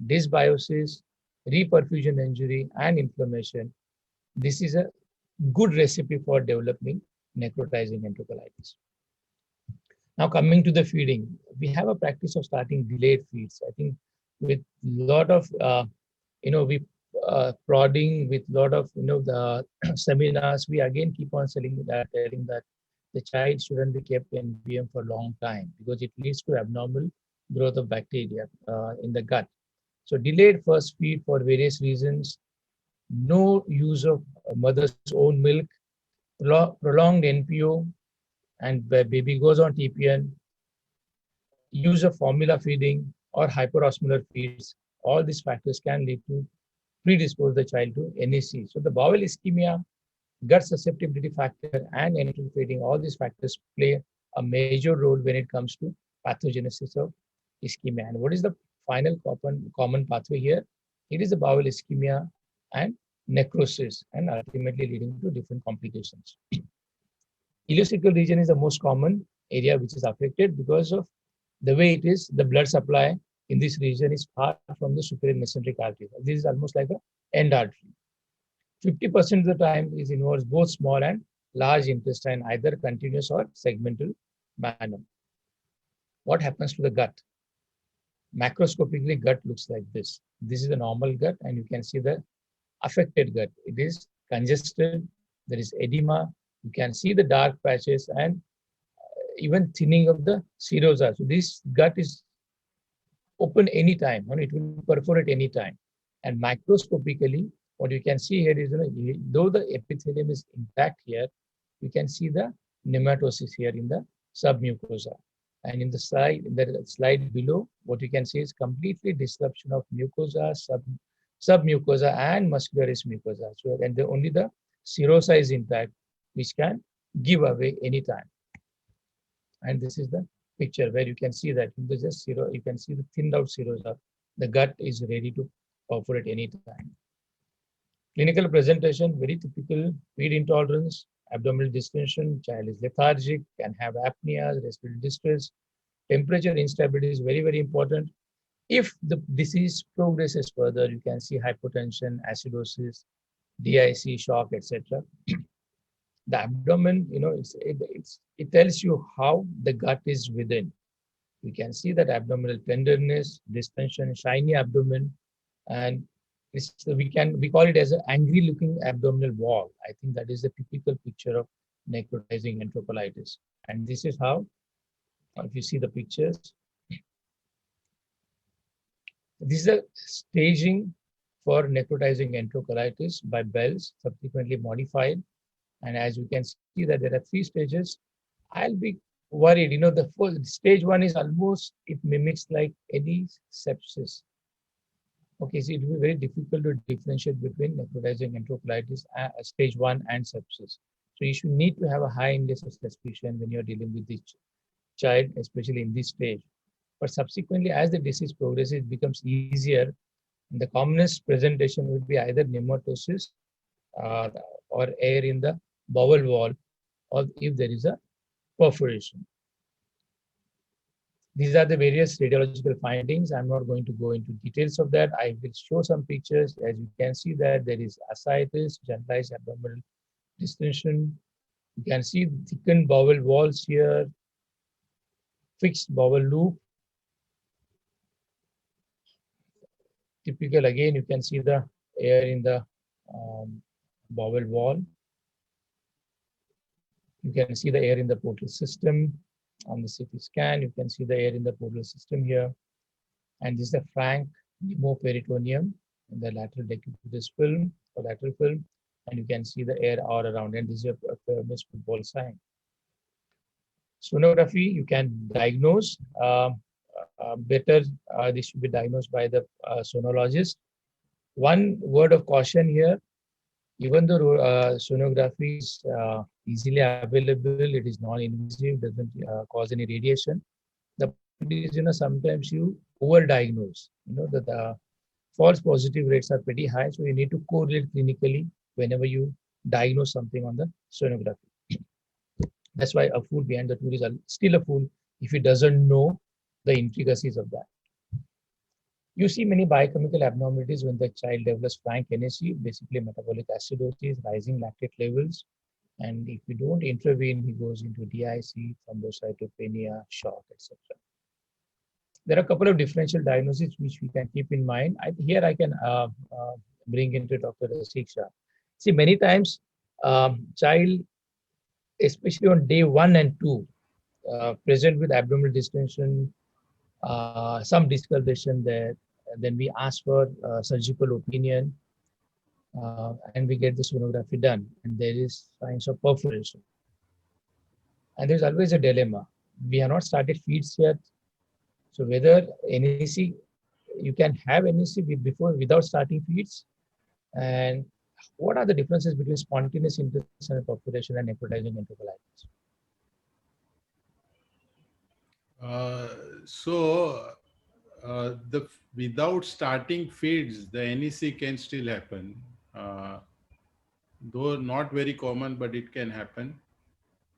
C: dysbiosis, reperfusion injury, and inflammation, this is a good recipe for developing necrotizing enterocolitis. Now coming to the feeding, we have a practice of starting delayed feeds. I think with lot of prodding, with lot of the seminars, we again keep on telling that the child shouldn't be kept in NBM for a long time because it leads to abnormal growth of bacteria in the gut. So delayed first feed for various reasons, no use of mother's own milk, prolonged NPO, and baby goes on TPN, use of formula feeding or hyperosmolar feeds, all these factors can lead to predispose the child to NAC. So the bowel ischemia, gut susceptibility factor, and enteral feeding, all these factors play a major role when it comes to pathogenesis of ischemia. And what is the final common pathway here? It is the bowel ischemia and necrosis, and ultimately leading to different complications. Ileocecal region is the most common area which is affected because of the way it is, the blood supply in this region is far from the superior mesenteric artery. This is almost like an end artery. 50% of the time is involves both small and large intestine, either continuous or segmental manner. What happens to the gut? Macroscopically, gut looks like this. This is the normal gut, and you can see the affected gut. It is congested, there is edema, you can see the dark patches and even thinning of the serosa. So this gut is open anytime, and it will perforate anytime. And microscopically, what you can see here is, though the epithelium is intact here, you can see the nematosis here in the submucosa. And in the slide below, what you can see is completely disruption of mucosa, submucosa, and muscularis mucosa. So, and only the serosa is intact, which can give away anytime. And this is the picture where you can see that in the you can see the thinned out serosa. The gut is ready to perforate anytime. Clinical presentation, very typical: feed intolerance, abdominal distension, child is lethargic, can have apneas, respiratory distress. Temperature instability is very, very important. If the disease progresses further, you can see hypotension, acidosis, DIC, shock, etc. The abdomen, it tells you how the gut is within. You can see that abdominal tenderness, distension, shiny abdomen, and we call it as an angry looking abdominal wall. I think that is the typical picture of necrotizing enterocolitis. And this is how, if you see the pictures, this is a staging for necrotizing enterocolitis by Bell's, subsequently modified. And as you can see that there are 3 stages. I'll be worried, the first stage 1 is almost, it mimics like any sepsis. Okay, so it will be very difficult to differentiate between necrotizing enterocolitis stage 1 and sepsis. So you should need to have a high index of suspicion when you're dealing with this child, especially in this stage. But subsequently, as the disease progresses, it becomes easier. And the commonest presentation would be either nematosis or air in the bowel wall, or if there is a perforation. These are the various radiological findings. I'm not going to go into details of that. I will show some pictures. As you can see that there is ascites, generalized abdominal distension, You can see thickened bowel walls here, fixed bowel loop. Typical again, you can see the air in the bowel wall. You can see the air in the portal system. On the CT scan, you can see the air in the portal system here. And this is the frank pneumoperitoneum in the lateral decubitus film or lateral film. And you can see the air all around. And this is a famous football sign. Sonography, you can diagnose better. This should be diagnosed by the sonologist. One word of caution here, even though sonography is easily available, it is non-invasive, doesn't cause any radiation. The point is, sometimes you overdiagnose. That the false positive rates are pretty high, so you need to correlate clinically whenever you diagnose something on the sonography. That's why a fool behind the tool is still a fool if he doesn't know the intricacies of that. You see many biochemical abnormalities when the child develops frank NAC, basically metabolic acidosis, rising lactate levels. And if you don't intervene, he goes into DIC, thrombocytopenia, shock, etc. There are a couple of differential diagnoses which we can keep in mind. Here I can bring into Dr. Rasiksha. See, many times child, especially on day 1 and 2, present with abdominal distension, some discoloration there. Then we ask for surgical opinion and we get the sonography done. And there is signs of perforation. And there's always a dilemma. We have not started feeds yet. So whether NAC, you can have NAC without starting feeds. And what are the differences between spontaneous intestinal perforation and necrotizing enterocolitis?
B: Without starting feeds, the NEC can still happen, though not very common, but it can happen.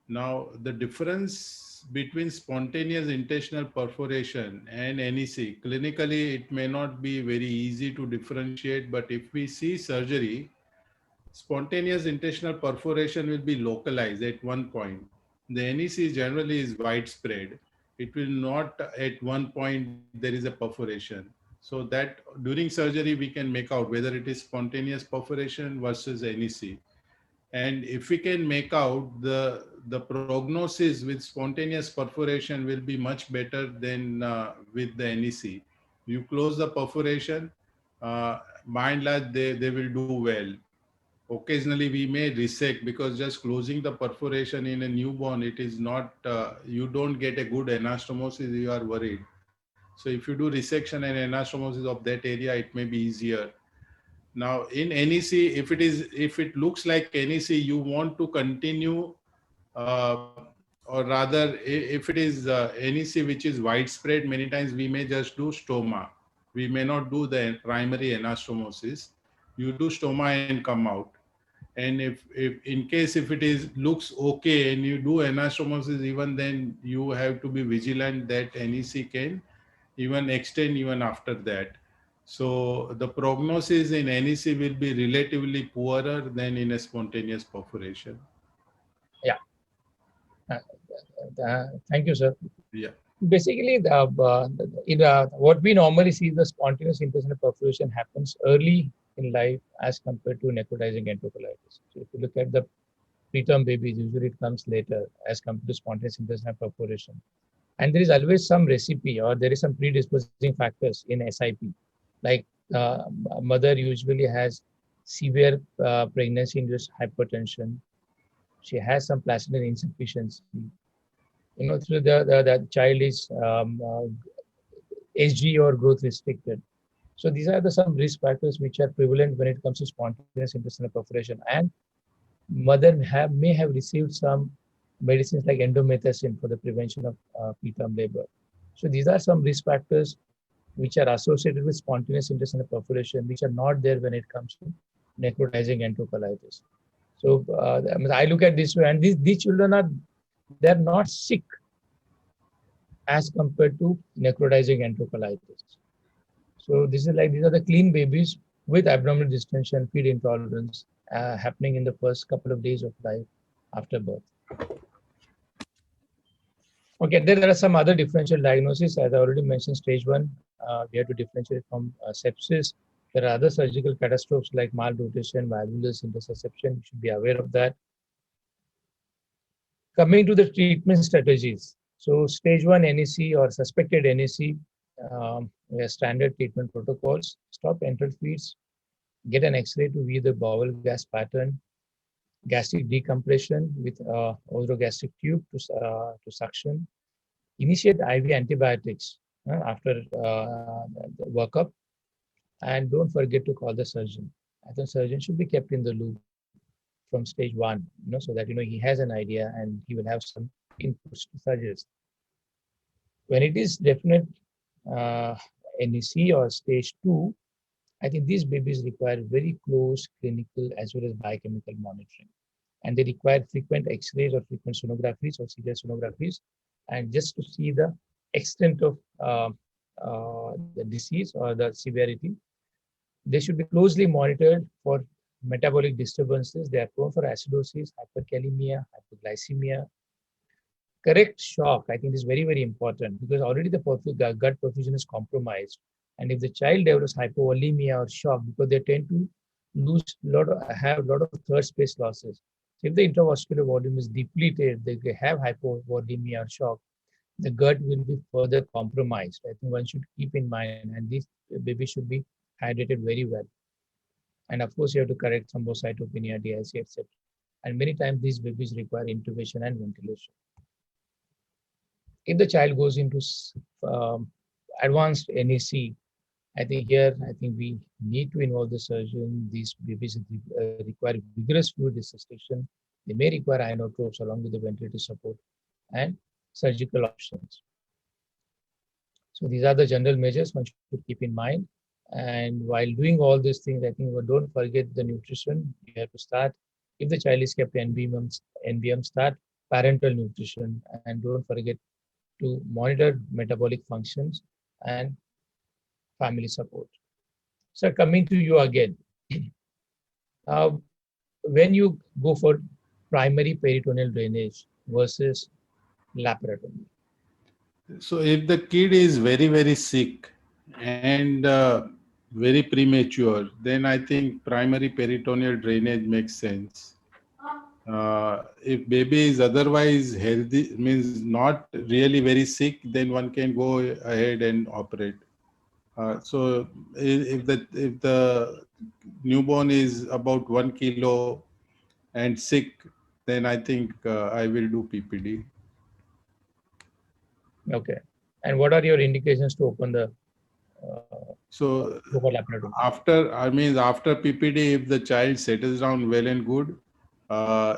B: Now, the difference between spontaneous intestinal perforation and NEC, clinically, it may not be very easy to differentiate, but if we see surgery, spontaneous intestinal perforation will be localized at one point. The NEC generally is widespread. It will not at one point there is a perforation. So that during surgery we can make out whether it is spontaneous perforation versus NEC. And if we can make out, the prognosis with spontaneous perforation will be much better than with the NEC. You close the perforation, by and large they will do well. Occasionally we may resect because just closing the perforation in a newborn, it is not, you don't get a good anastomosis, you are worried. So if you do resection and anastomosis of that area, it may be easier. Now in NEC, if it looks like NEC, you want to continue, or rather if it is NEC which is widespread, many times we may just do stoma. We may not do the primary anastomosis. You do stoma and come out. And if in case if it looks okay and you do anastomosis, even then you have to be vigilant that NEC can even extend even after that. So the prognosis in NEC will be relatively poorer than in a spontaneous perforation.
C: Yeah. Thank you, sir.
B: Yeah.
C: Basically, what we normally see, the spontaneous intestinal perforation happens early in life as compared to necrotizing enterocolitis. So if you look at the preterm babies, usually it comes later as compared to spontaneous intestinal perforation. And there is always some recipe or there is some predisposing factors in SIP. Like mother usually has severe pregnancy-induced hypertension. She has some placental insufficiency. So the child is SG or growth restricted. So these are some risk factors which are prevalent when it comes to spontaneous intestinal perforation. And mother may have received some medicines like endomethacin for the prevention of preterm labor. So these are some risk factors which are associated with spontaneous intestinal perforation, which are not there when it comes to necrotizing enterocolitis. So I look at this way, and these children they're not sick as compared to necrotizing enterocolitis. So these are the clean babies with abdominal distension, feed intolerance happening in the first couple of days of life. after birth. Okay, there are some other differential diagnoses. As I already mentioned, stage 1, we have to differentiate from sepsis. There are other surgical catastrophes like malnutrition, valvular interception. You should be aware of that. Coming to the treatment strategies. So stage 1 NEC or suspected NEC, we have standard treatment protocols. Stop enteral feeds, get an X-ray to view the bowel gas pattern, gastric decompression with orogastric tube to suction, initiate IV antibiotics after the workup, and don't forget to call the surgeon. The surgeon should be kept in the loop from stage 1, so that he has an idea and he will have some inputs to suggest. When it is definite NEC or stage 2, I think these babies require very close clinical as well as biochemical monitoring, and they require frequent X-rays or frequent sonographies or serial sonographies, and just to see the extent of the disease or the severity. They should be closely monitored for metabolic disturbances. They are prone for acidosis, hyperkalemia, hypoglycemia. Correct shock, I think, is very, very important, because already the gut perfusion is compromised. And if the child develops hypovolemia or shock, because they tend to have a lot of third space losses. So if the intravascular volume is depleted, they have hypovolemia or shock, the gut will be further compromised. I think one should keep in mind, and these babies should be hydrated very well. And of course, you have to correct thrombocytopenia, DIC, etc. And many times these babies require intubation and ventilation. If the child goes into advanced NEC, I think we need to involve the surgeon. These babies require vigorous fluid resuscitation. They may require inotropes along with the ventilator support and surgical options. So these are the general measures one should keep in mind. And while doing all these things, I think don't forget the nutrition. You have to start, if the child is kept NBM, start parental nutrition, and don't forget to monitor metabolic functions and family support. So coming to you again, when you go for primary peritoneal drainage versus laparotomy.
B: So if the kid is very, very sick and very premature, then I think primary peritoneal drainage makes sense. If baby is otherwise healthy, means not really very sick, then one can go ahead and operate. So if the newborn is about 1 kilo and sick, then I think I will do PPD.
C: Okay. And what are your indications to open the
B: so
C: laparotomy?
B: after PPD, if the child settles down well and good,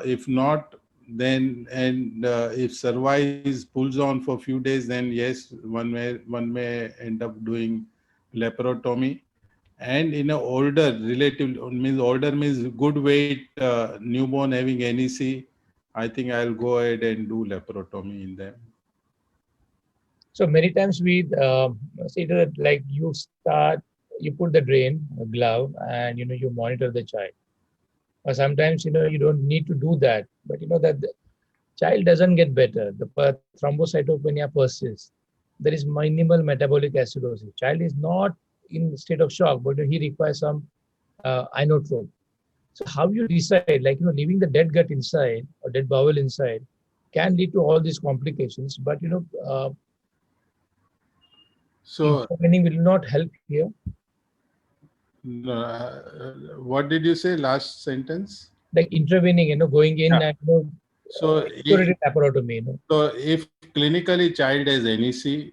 B: if not, then if cervix pulls on for a few days, then yes, one may end up doing laparotomy. And in an older means good weight newborn having NEC, I think I'll go ahead and do laparotomy in them.
C: So many times we see that, like, you put the drain glove and you monitor the child. Or sometimes you don't need to do that, but that the child doesn't get better. The thrombocytopenia persists. There is minimal metabolic acidosis. Child is not in state of shock, but he requires some inotrope. So how you decide, leaving the dead gut inside or dead bowel inside can lead to all these complications. But
B: so
C: intervening will not help here.
B: What did you say? Last sentence?
C: Like intervening, going in and
B: so
C: laparotomy.
B: So if clinically child has NEC,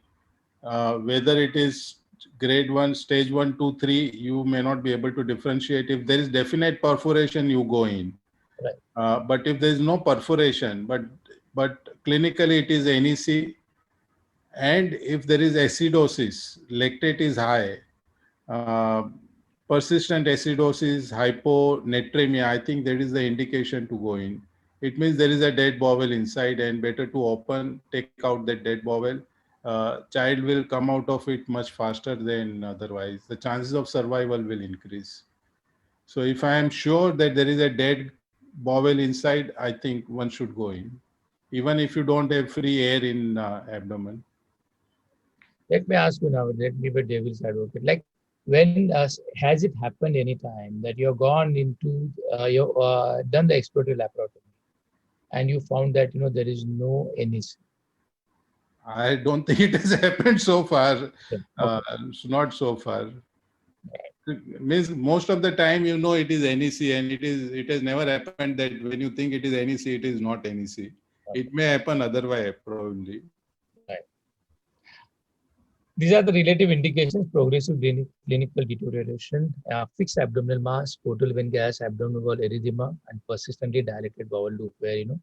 B: whether it is grade 1, stage 1, 2, 3, you may not be able to differentiate. If there is definite perforation, you go in.
C: Right.
B: But if there is no perforation, but clinically it is NEC, and if there is acidosis, lactate is high, persistent acidosis, hyponatremia, I think that is the indication to go in. It means there is a dead bowel inside, and better to open, take out that dead bowel. Child will come out of it much faster than otherwise. The chances of survival will increase. So if I am sure that there is a dead bowel inside, I think one should go in, even if you don't have free air in abdomen.
C: Let me ask you now, let me be devil's advocate. Like, when has it happened any time that you've gone into, you done the exploratory laparotomy and you found that, there is no NEC?
B: I don't think it has happened so far.
C: Okay.
B: Not so far. Means most of the time, it is NEC, and it has never happened that when you think it is NEC, it is not NEC. It may happen otherwise, probably.
C: Right. These are the relative indications: progressive clinical deterioration, fixed abdominal mass, portal vein gas, abdominal wall erythema, and persistently dilated bowel loop, where you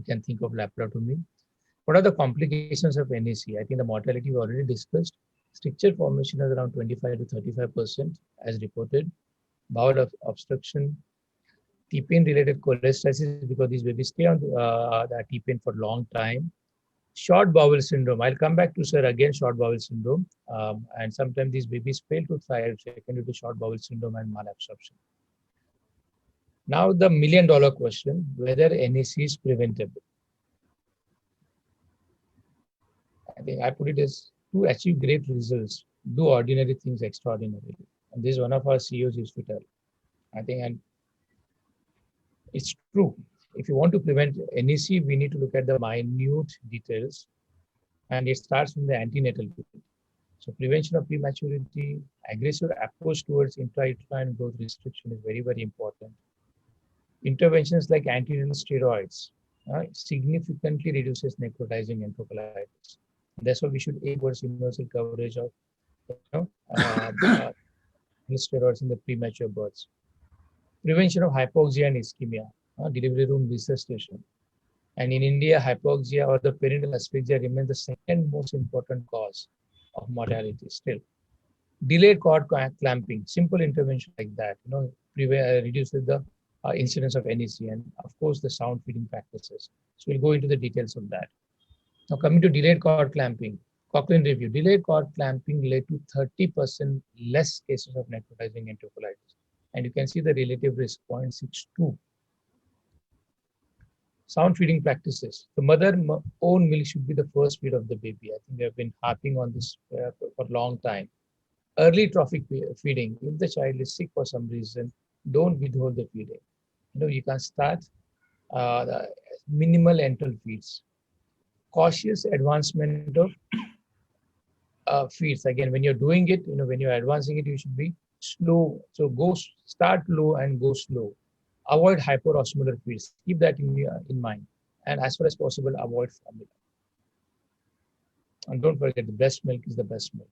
C: can think of laparotomy. What are the complications of NEC? I think the mortality we already discussed. Stricture formation is around 25 to 35% as reported. Bowel obstruction, T-pain related cholestasis because these babies stay on the T-pain for a long time. Short bowel syndrome. I'll come back to sir again, short bowel syndrome. And sometimes these babies fail to thrive second due to short bowel syndrome and malabsorption. Now the million-dollar question, whether NEC is preventable. I think I put it as to achieve great results, do ordinary things extraordinarily. And this is one of our CEOs used to tell. I think, and it's true. If you want to prevent NEC, we need to look at the minute details. And it starts from the antenatal period. So prevention of prematurity, aggressive approach towards intrauterine growth restriction is very, very important. Interventions like antenatal steroids significantly reduces necrotizing enterocolitis. That's why we should aim towards universal coverage of steroids in the premature births. Prevention of hypoxia and ischemia, delivery room resuscitation. And in India, hypoxia or the perinatal asphyxia remains the second most important cause of mortality still. Delayed cord clamping, simple intervention like that, reduces the incidence of NEC, and of course the sound feeding practices. So we'll go into the details of that. Now coming to delayed cord clamping, Cochrane review, delayed cord clamping led to 30% less cases of necrotizing enterocolitis. And you can see the relative risk, 0.62. Sound feeding practices. The mother own milk should be the first feed of the baby. I think we have been harping on this for a long time. Early trophic feeding. If the child is sick for some reason, don't withhold the feeding. You can start the minimal enteral feeds. Cautious advancement of feeds. Again, when you're doing it, when you're advancing it, you should be slow. So start low and go slow. Avoid hyperosmolar feeds. Keep that in mind. And as far as possible, avoid formula. And don't forget, the breast milk is the best milk.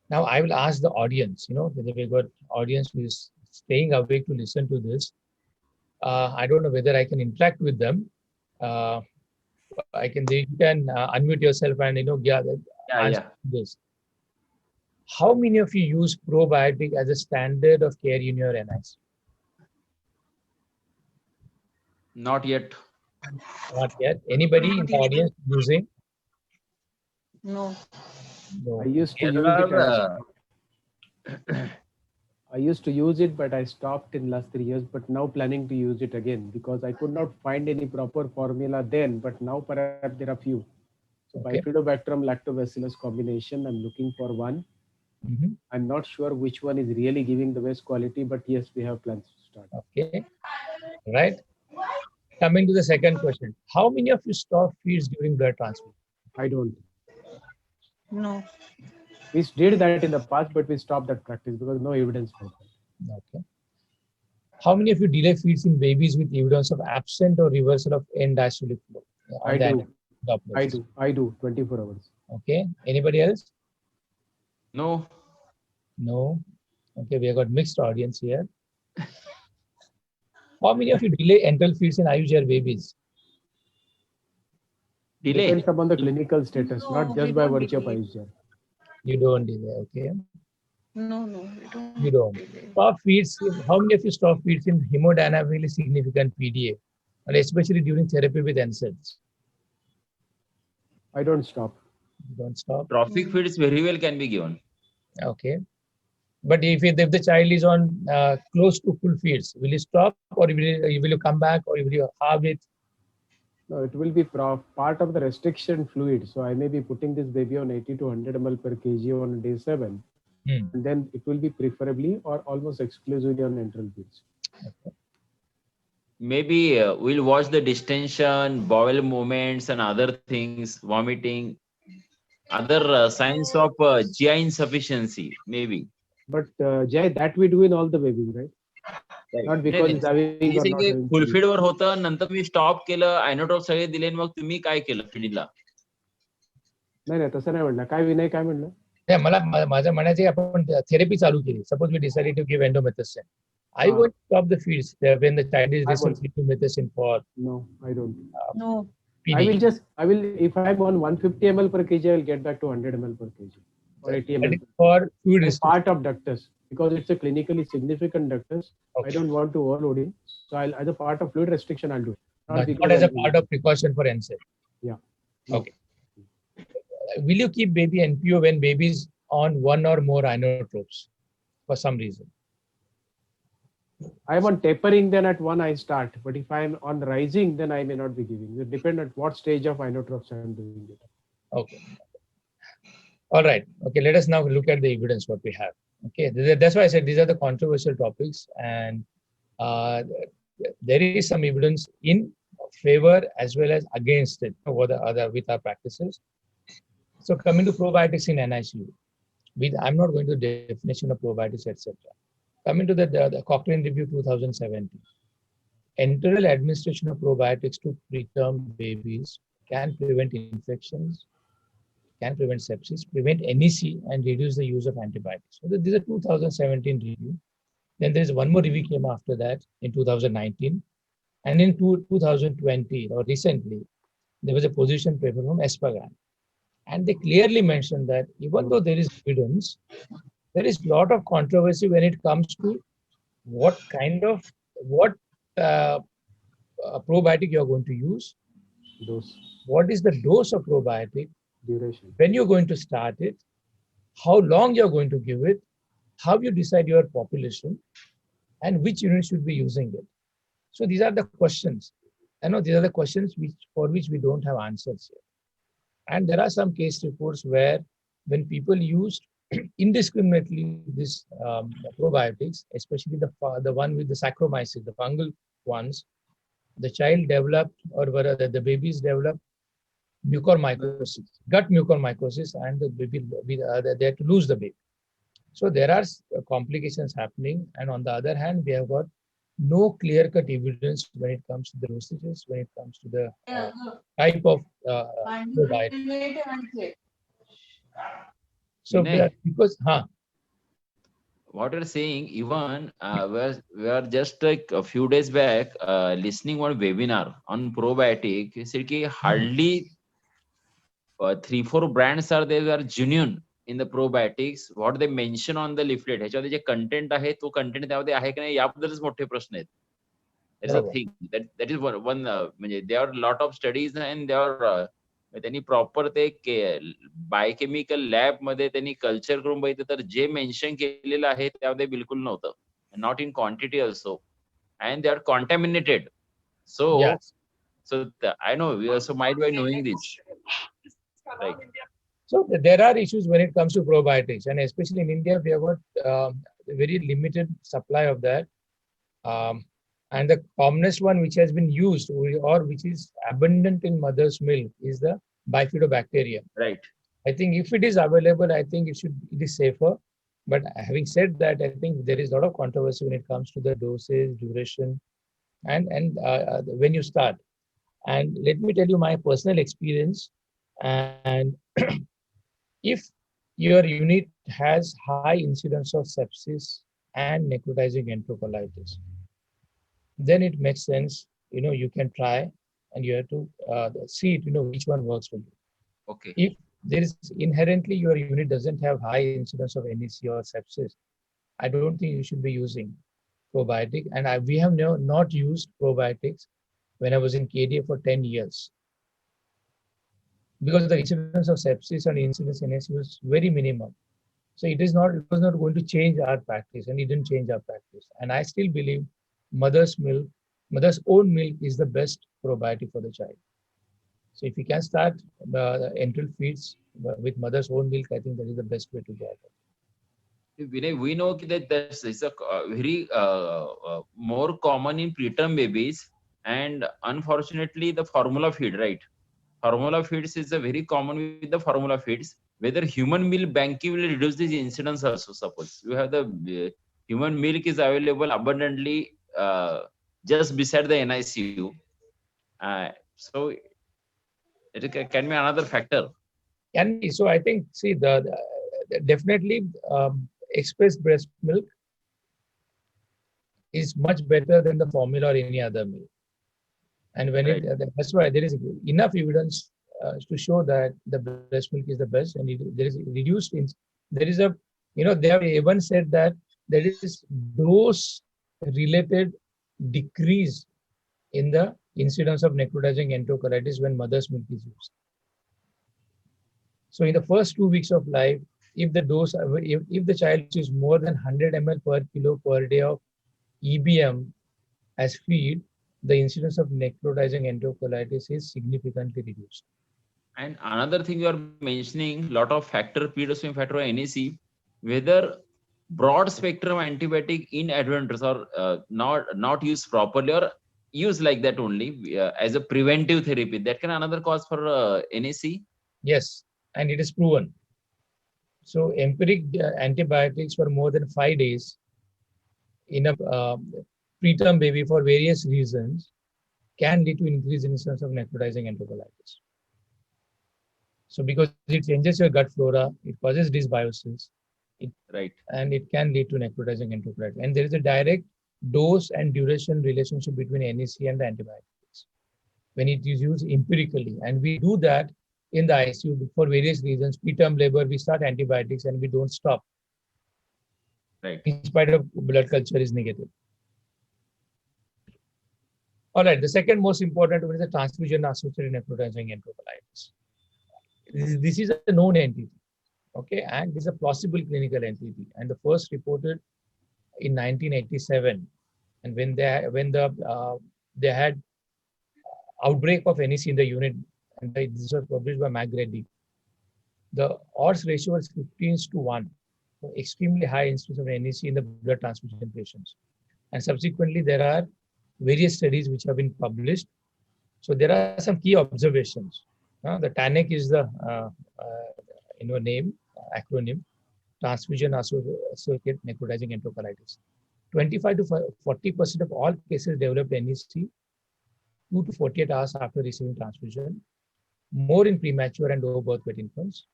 C: Now I will ask the audience, whether we got audience who is staying awake to listen to this. I don't know whether I can interact with them. You can unmute yourself and answer this. How many of you use probiotic as a standard of care in your NIC?
A: Not yet.
C: Not yet. Anybody in the audience using?
F: No.
C: No.
D: I used to use it. I used to use it, but I stopped in last 3 years. But now planning to use it again because I could not find any proper formula then. But now perhaps there are few. So
C: Okay.
D: Bifidobacterium lactobacillus combination, I'm looking for one. I'm not sure which one is really giving the best quality, but yes, we have plans to start.
C: Okay. Right. Coming to the second question. How many of you stop feeds during blood transfusion?
D: I don't.
F: No.
D: We did that in the past, but we stopped that practice because no evidence for that.
C: Okay. How many of you delay feeds in babies with evidence of absent or reversal of end diastolic flow?
D: I do 24 hours.
C: Okay. Anybody else?
A: No.
C: No. Okay, we have got mixed audience here. How many of you delay enteral feeds in IUGR babies?
A: Delay.
D: Depends upon the clinical status,
F: No,
D: not
F: we
D: just by
F: don't
D: virtue of
F: delay.
D: IUGR.
C: You don't delay, okay?
F: No, we don't.
C: You don't.
F: delay.
C: Stop feeds. How many of you stop feeds in hemodynamically significant PDA, and especially during therapy with NSAIDs?
D: I don't stop.
C: You don't stop.
A: Trophic feeds very well can be given.
C: Okay. But if the child is on close to full feeds, will you stop, or will you come back, or will you halve it?
D: No, it will be part of the restriction fluid. So I may be putting this baby on 80 to 100 ml per kg on day 7.
C: Hmm.
D: And then it will be preferably or almost exclusively on enteral feeds.
A: Maybe we'll watch the distension, bowel movements, and other things, vomiting, other signs of GI insufficiency, maybe.
D: But Jay, that we do in all the babies, right? Not because it's having or not having.
A: Full feed वर होतं, नंतर तुम्ही stop केलं, आयनोट्रॉप सगळे दिले, मग तुम्ही काय केलं फीडला?
D: नाही नाही तसं नाही म्हणलं. काय विनय काय म्हणलं?
C: नाही, मला माझं म्हणायचं आहे, आपण थेरपी चालू केली. Suppose we decided to give indomethacin. Are you going to stop the feeds when the child is receiving endomethacin for?
D: No, I don't.
F: No.
C: PD?
D: I will, if I'm on 150 ml per kg, I'll get back to 100 ml per kg or 80 ml.
C: For food
D: As
C: restriction.
D: part of ductus, because it's a clinically significant ductus.
C: Okay.
D: I don't want to overload it. So I'll, as a part of fluid restriction, I'll do it.
C: Not as a part of precaution for NSAID.
D: Yeah.
C: Okay. Will you keep baby NPO when baby is on one or more inotropes for some reason?
D: I'm on tapering, then at 1 I start. But if I'm on rising, then I may not be giving. It depends on what stage of inotropes I'm doing it.
C: Okay. All right. Okay. Let us now look at the evidence what we have. Okay. That's why I said these are the controversial topics, and there is some evidence in favor as well as against it with our practices. So coming to probiotics in NICU, I'm not going to definition of probiotics, etc. Coming to the Cochrane Review 2017, enteral administration of probiotics to preterm babies can prevent infections, can prevent sepsis, prevent NEC, and reduce the use of antibiotics. So this is a 2017 review. Then there is one more review came after that in 2019. And in 2020, or recently, there was a position paper from Espagan. And they clearly mentioned that even though there is evidence, there is a lot of controversy when it comes to what probiotic you are going to use,
D: Dose,
C: what is the dose of probiotic,
D: duration.
C: when you're going to start it, how long you're going to give it, how you decide your population, and which unit should be using it. So these are the questions. I know these are the questions for which we don't have answers yet. And there are some case reports where when people used indiscriminately this probiotics, especially the one with the Saccharomyces, the fungal ones, the child developed, or the babies developed mucormycosis, gut mucormycosis, and the baby they had to lose the baby. So there are complications happening, and on the other hand, we have got no clear-cut evidence when it comes to the dosages, when it comes to the type of probiotic. So because
A: what you're saying, even we are just like a few days back listening one webinar on probiotic. He said कि hardly 3-4 brands are there that are genuine in the probiotics. What they mention on the leaflet, ह्याच्यामध्ये जे content आहे तो content त्यामध्ये आहे की नाही याबद्दलच मोठे प्रश्न आहेत. There is a thing that is one म्हणजे there are lot of studies and there are त्यांनी प्रॉपर ते बायोकेमिकल लॅब मध्ये त्यांनी कल्चर करून बघितलं तर जे मेन्शन केलेलं आहे त्यामध्ये बिलकुल नव्हतं. Not in quantity also, and they are contaminated. So I know we also might be knowing this. Right.
C: So there are issues when it comes to probiotics, and especially in India, we have got a very limited supply of that. And the commonest one which has been used or which is abundant in mother's milk is the bifidobacterium.
A: Right.
C: I think if it is available, I think it is safer. But having said that, I think there is a lot of controversy when it comes to the dosage, duration, and when you start. And let me tell you my personal experience. And if your unit has high incidence of sepsis and necrotizing enterocolitis, then it makes sense, you can try and you have to see it, which one works for you.
A: Okay.
C: If there is inherently your unit doesn't have high incidence of NEC or sepsis, I don't think you should be using probiotic. And we have not used probiotics when I was in KDA for 10 years. Because the incidence of sepsis and incidence in NEC was very minimal. So it was not going to change our practice, and it didn't change our practice. And I still believe mother's milk, mother's own milk is the best probiotic for the child. So if you can start enteral feeds with mother's own milk, I think that is the best way to go about it.
A: Vinay, we know that this is a very more common in preterm babies, and unfortunately the formula feed, right? Formula feeds is a very common with the formula feeds. Whether human milk banking will reduce this incidence also. Suppose you have the human milk is available abundantly just beside the NICU, so it can be another factor.
C: Can be. So I think, see, definitely expressed breast milk is much better than the formula or any other milk. And when
A: Right.
C: that's why there is enough evidence to show that the breast milk is the best, and there is reduced. There is a, they have even said that there is dose related decrease in the incidence of necrotizing enterocolitis when mother's milk is used. So in the first 2 weeks of life, if the dose, if the child is more than 100 ml per kilo per day of EBM as feed, the incidence of necrotizing enterocolitis is significantly reduced.
A: And another thing you are mentioning, lot of factor, predosing factor or NAC, whether broad spectrum antibiotic inadvertent or not used properly or used like that only as a preventive therapy, that can another cause for NAC.
C: Yes, and it is proven. So empiric antibiotics for more than 5 days in a preterm baby for various reasons can lead to increased incidence of necrotizing enterocolitis. So because it changes your gut flora, it causes dysbiosis,
A: Right.
C: and it can lead to necrotizing enterocolitis. And there is a direct dose and duration relationship between NAC and the antibiotics when it is used empirically. And we do that in the ICU for various reasons. Preterm labor, we start antibiotics and we don't stop.
A: Right.
C: In spite of blood culture is negative. All right, the second most important one is the transfusion-associated necrotizing enterocolitis. This is a known entity, okay, and this is a plausible clinical entity, and the first reported in 1987, and when they had outbreak of NEC in the unit, and this was published by McGrady. The odds ratio was 15:1, so extremely high incidence of NEC in the blood transfusion patients, and subsequently there are various studies which have been published. So there are some key observations. The TANEC is the name, acronym, transfusion associated necrotizing enterocolitis. 25 to 40% of all cases developed NEC 2 to 48 hours after receiving transfusion, more in premature and low birth weight infants.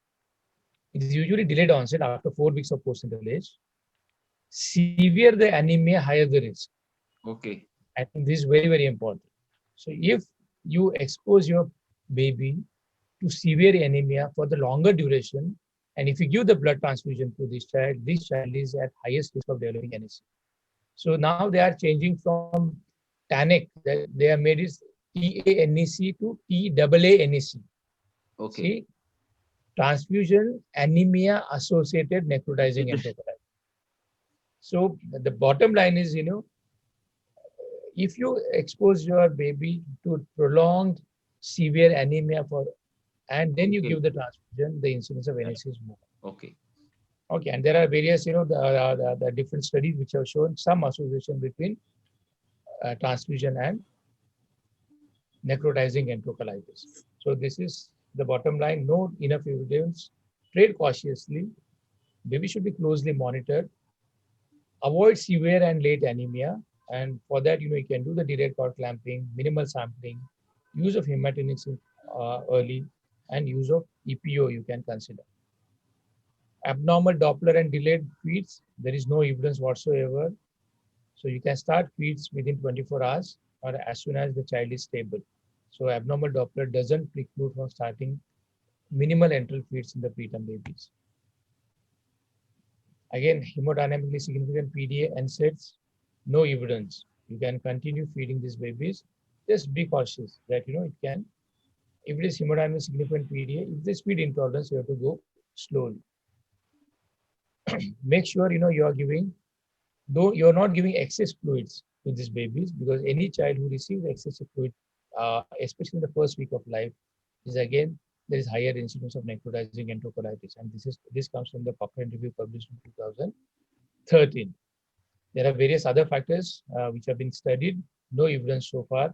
C: It is usually delayed onset after 4 weeks of postnatal age. Severe the anemia, higher the risk.
A: Okay.
C: I think this is very, very important. So if you expose your baby to severe anemia for the longer duration, and if you give the blood transfusion to this child is at highest risk of developing NEC. So now they are changing from TANEC, they have made it TANEC to TAANEC.
A: Okay.
C: See, transfusion anemia associated necrotizing enterocolitis. So the bottom line is, if you expose your baby to prolonged severe anemia and then you give the transfusion, the incidence of NEC is more.
A: Okay.
C: Okay, and there are various, the different studies which have shown some association between transfusion and necrotizing enterocolitis. So this is the bottom line. No enough evidence. Tread cautiously. Baby should be closely monitored. Avoid severe and late anemia. And for that, you can do the direct cord clamping, minimal sampling, use of hematinics early, and use of EPO you can consider. Abnormal Doppler and delayed feeds, there is no evidence whatsoever. So you can start feeds within 24 hours or as soon as the child is stable. So abnormal Doppler doesn't preclude from starting minimal enteral feeds in the preterm babies. Again, hemodynamically significant PDA and NSAIDs, no evidence. You can continue feeding these babies. Just be cautious that it can. If it is hemodynamically significant PDA, if there's feed intolerance, you have to go slowly. make sure you are giving, though you're not giving excess fluids to these babies, because any child who receives excessive fluid, especially in the first week of life, is again there is higher incidence of necrotizing enterocolitis, and this comes from the Cochrane review published in 2013. There are various other factors which have been studied, no evidence so far.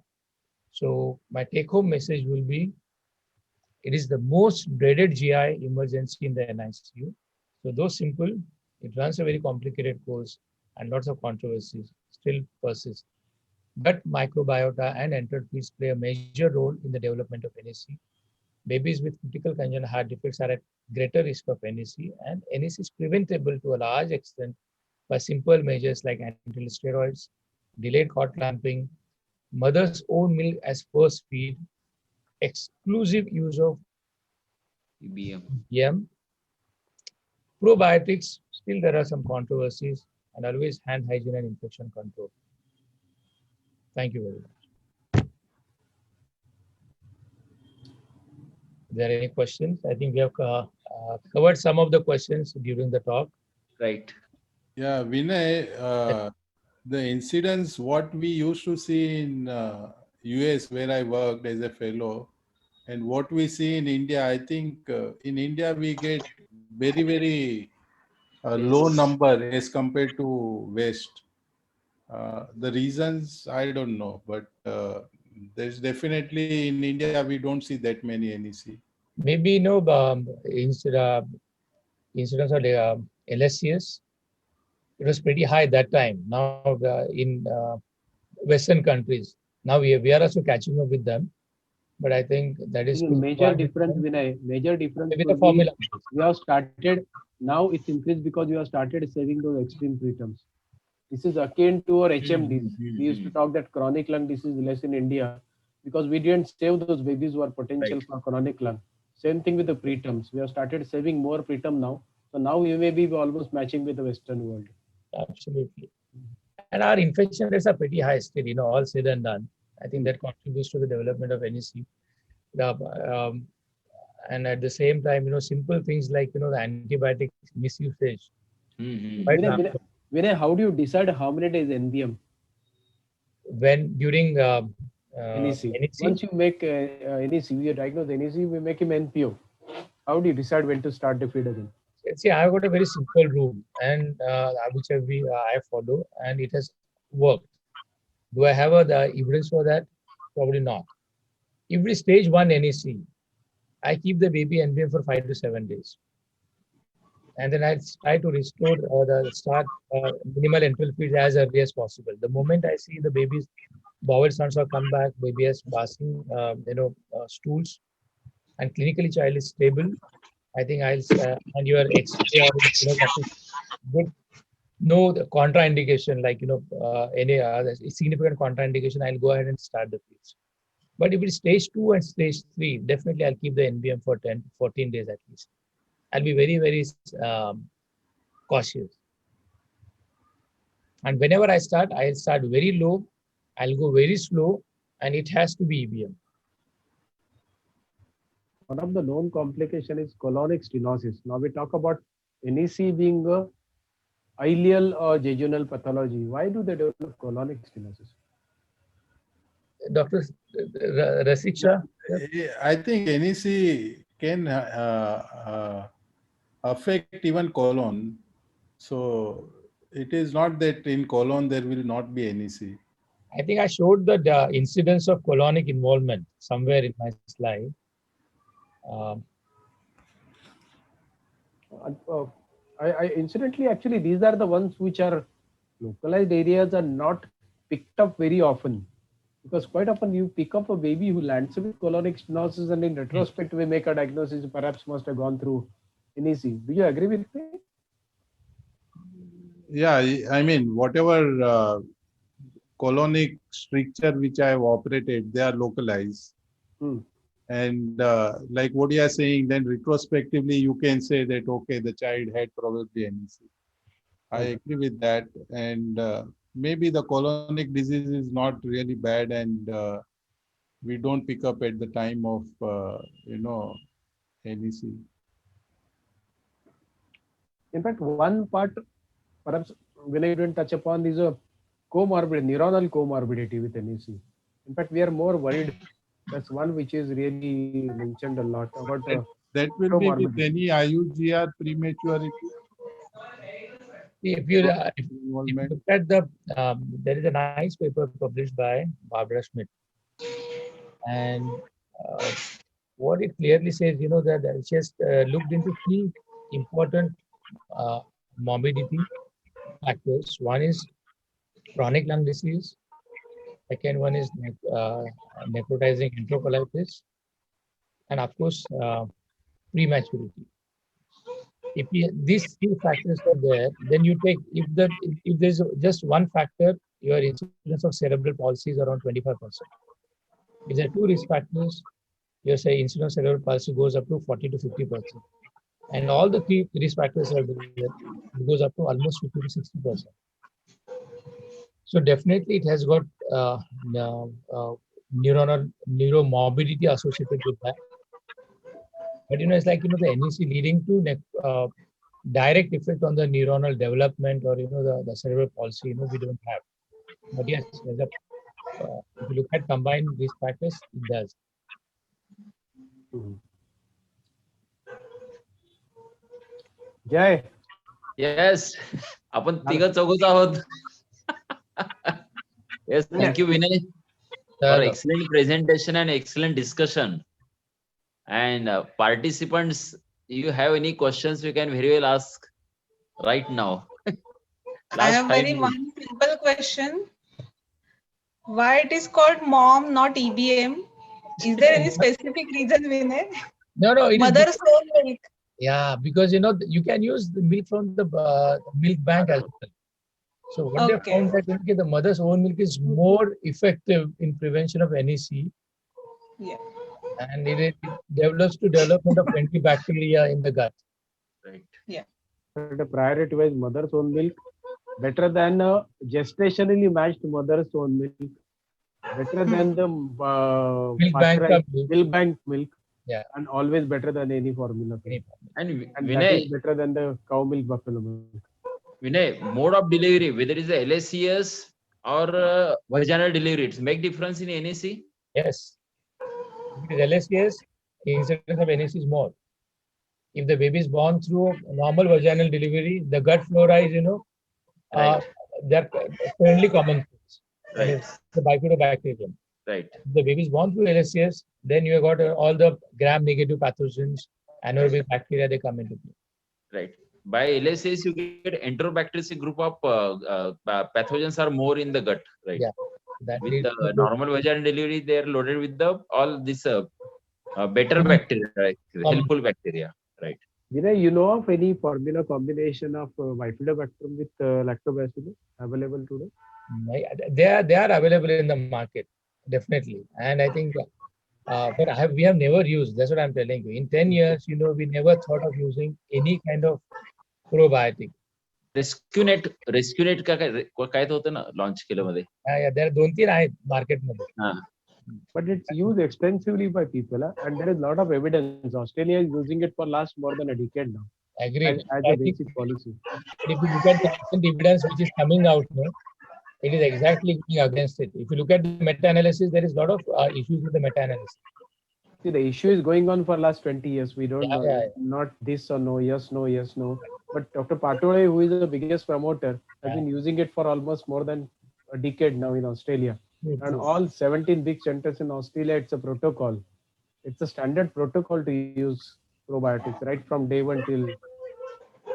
C: So my take-home message will be, it is the most dreaded GI emergency in the NICU. So though simple, it runs a very complicated course and lots of controversies still persist. But microbiota and enteral fluids play a major role in the development of NAC. Babies with critical congenital heart defects are at greater risk of NAC, and NAC is preventable to a large extent by simple measures like antiretroviral steroids, delayed cord clamping, mother's own milk as first feed, exclusive use of
A: EBM.
C: EM, probiotics. Still, there are some controversies, and always hand hygiene and infection control. Thank you very much. Are there any questions? I think we have covered some of the questions during the talk.
A: Right.
B: Yeah, Vinay, the incidents, what we used to see in US where I worked as a fellow, and what we see in India, I think in India we get very, very low number as compared to West. The reasons, I don't know, but there's definitely in India, we don't see that many NEC.
C: Maybe incidence of LSCS, it was pretty high that time. Now in Western countries, now we are also catching up with them. But I think that is
D: major difference, Vinay. Major difference.
C: Maybe the formula.
D: We have started now. It's increased because we have started saving those extreme preterms. This is akin to our HMDs. We used to talk that chronic lung disease less in India because we didn't save those babies who are potential for chronic lung. Same thing with the preterms. We have started saving more preterm now. So now we may be almost matching with the Western world.
C: Absolutely. And our infection rates are pretty high still, all said and done. I think that contributes to the development of NEC. And at the same time, simple things like, the antibiotic misusage.
D: Vinay, how do you decide how many days NBM?
C: When during
D: NEC. Once you make NEC, you diagnose NEC, we make him NPO. How do you decide when to start the feed again?
C: See, I've got a very simple rule, and which I follow, and it has worked. Do I have the evidence for that? Probably not. Every stage 1 NEC, I keep the baby NBM for 5 to 7 days. And then I try to restore minimal enteral feeds as early as possible. The moment I see the baby's bowel starts to come back, baby has passing, stools, and clinically child is stable, I think I'll and your X-ray or good, no contraindication like any significant contraindication, I'll go ahead and start the feeds. But if it's stage 2 and stage 3, definitely I'll keep the NBM for 10 to 14 days at least. I'll be very, very cautious. And whenever I start, I'll start very low, I'll go very slow, and it has to be EBM.
D: One of the known complications is colonic stenosis. Now we talk about NEC being a ileal or jejunal pathology. Why do they develop colonic stenosis?
C: Dr. Rasiksha?
B: I think NEC can affect even colon. So it is not that in colon there will not be NEC.
C: I think I showed the incidence of colonic involvement somewhere in my slide.
D: Incidentally, actually, these are the ones which are localized areas are not picked up very often. Because quite often you pick up a baby who lands with colonic stenosis, and in retrospect we make a diagnosis perhaps must have gone through NEC. Do you agree with me?
B: Yeah, I mean, whatever colonic stricture which I have operated, they are localized. And like what you are saying, then retrospectively you can say that, okay, the child had probably NEC. I agree with that. And maybe the colonic disease is not really bad, and we don't pick up at the time of, NEC.
D: In fact, one part perhaps Vinay didn't touch upon is a neuronal comorbidity with NEC. In fact, we are more worried. That's one which is really mentioned a lot about
B: That will be with
D: comorbidity.
B: any IUGR prematurity
C: If you
B: involvement.
C: look at the, there is a nice paper published by Barbara Schmidt, and what it clearly says, that she has looked into three important morbidity factors. One is chronic lung disease. Second one is necrotizing enterocolitis, and of course, prematurity. If these three factors are there, then you take, if there's just one factor, your incidence of cerebral palsy is around 25%. If there are two risk factors, your incidence of cerebral palsy goes up to 40 to 50%. And all the three risk factors are there, it goes up to almost 50 to 60%. So definitely it has got neuromorbidity associated with that. But it's like the NEC leading to direct effect on the neuronal development or the cerebral palsy, we don't have. But yes, if you look at combined risk factors, it does.
D: Jay.
A: Yes, आपण तिघं चौघच आहोत. Yes, thank you, Vinay, for excellent presentation and excellent discussion. And participants, you have any questions, you can very well ask right now.
F: I have one simple question. Why it is called MOM, not EBM? Is there any specific reason, Vinay?
C: No, it
F: Mother's own milk.
C: Yeah, because you can use the milk from the milk bank as well. So what they found that the mother's own milk is more effective in prevention of NEC.
F: Yeah.
C: And it develops to development of antibacteria in the gut.
A: Right.
F: Yeah.
D: The priority was mother's own milk, better than gestationally matched mother's own milk, better than the milk bank milk.
C: Yeah.
D: And always better than any formula.
A: And
D: Vinay, that is better than the cow milk, buffalo milk.
A: Vinay, mode of delivery, whether it is a LACS or vaginal delivery, it make difference in NEC?
C: Yes. If it is LACS, incidence of NEC is more. If the baby is born through normal vaginal delivery, the gut flora is, they're fairly common things.
A: Right.
C: It's the bifidobacterium.
A: Right.
C: If the baby is born through LACS, then you have got all the gram-negative pathogens, anaerobic bacteria, they come into play.
A: Right. By LACS, you get enterobacterial group of pathogens are more in the gut, right?
C: Yeah.
A: With the normal vaginal delivery, they are loaded with all this better bacteria, right? Helpful bacteria, right?
D: Vinay, you know of any formula combination of bifidobacterium with lactobacillus available today?
C: They are available in the market, definitely. And I think, but we have never used. That's what I'm telling you. In 10 years, we never thought of using any kind of probiotic.
A: Rescunet का काय होतं ना launch केलं मध्ये.
C: Yeah, there are 2-3 आहेत market मध्ये.
D: But it's used extensively by people, and there is a lot of evidence. Australia is using it for last more than a decade now.
C: Agreed.
D: As a basic policy.
C: If you look at the recent evidence which is coming out now, it is exactly going against it. If you look at the meta-analysis, there is a lot of issues with the meta-analysis.
D: See, the issue is going on for last 20 years. We don't know, not this or no, yes, no, yes, no. But Dr. Patole, who is the biggest promoter, has been using it for almost more than a decade now in Australia. And all 17 big centers in Australia, it's a protocol. It's a standard protocol to use probiotics right from day one till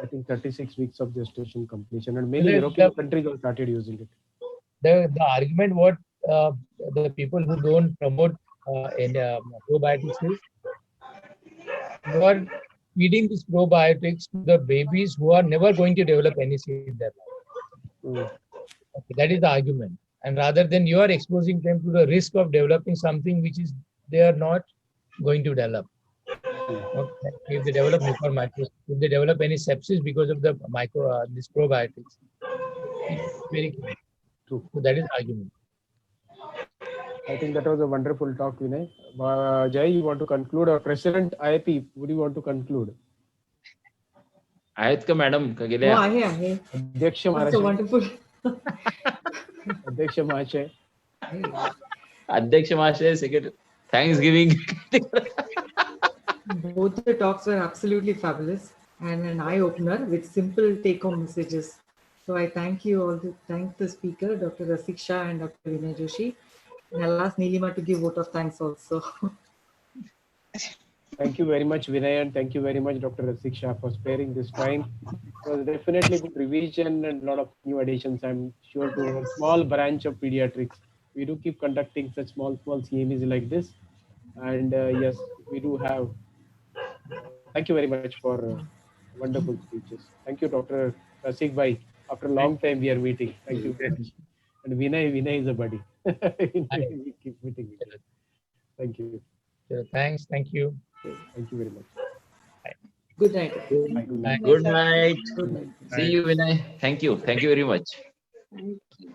D: I think 36 weeks of gestation completion. And many European countries have started using it.
C: The argument what the people who don't promote probiotics is, you are feeding these probiotics to the babies who are never going to develop NEC in their life. Okay, that is the argument. And rather than you are exposing them to the risk of developing something which is they are not going to develop. Okay. If they develop mucormycosis, if they develop any sepsis because of the these probiotics, it's very clear. So that is the argument.
D: I think that was a wonderful talk, Vinay. Jay, you want to conclude? Or President IIP, would you want to conclude?
A: आहेत का madam का
E: हो
A: गेल्या?
E: आहे.
D: अध्यक्ष
E: That's
D: Maharaj,
E: a wonderful.
D: अध्यक्ष महाशय,
A: अध्यक्ष महाशय, secretary, thanks giving.
E: Both the talks were absolutely fabulous and an eye opener with simple take home messages. So I thank you all. Thank the speaker, Dr. Rasik Shah and Dr. Vinay Joshi. And I'll ask Nilima to give vote of thanks also.
D: thank you very much, Vinay, and thank you very much, Dr. Rasik Shah, for sparing this time. It was definitely good revision and a lot of new additions, I'm sure, to a small branch of pediatrics. We do keep conducting such small CMEs like this. And yes, we do have. Thank you very much for wonderful speeches. Thank you, Dr. Rasik Bhai. After a long time, we are meeting. Thank you very much. And Vinay is a buddy. We keep meeting. Thank you.
C: Thanks. Thank you.
D: Thank you very much.
E: Good night.
D: Bye.
A: Good night.
E: Good night.
A: See you, Vinay. Thank you. Thank you very much.
F: Thank you.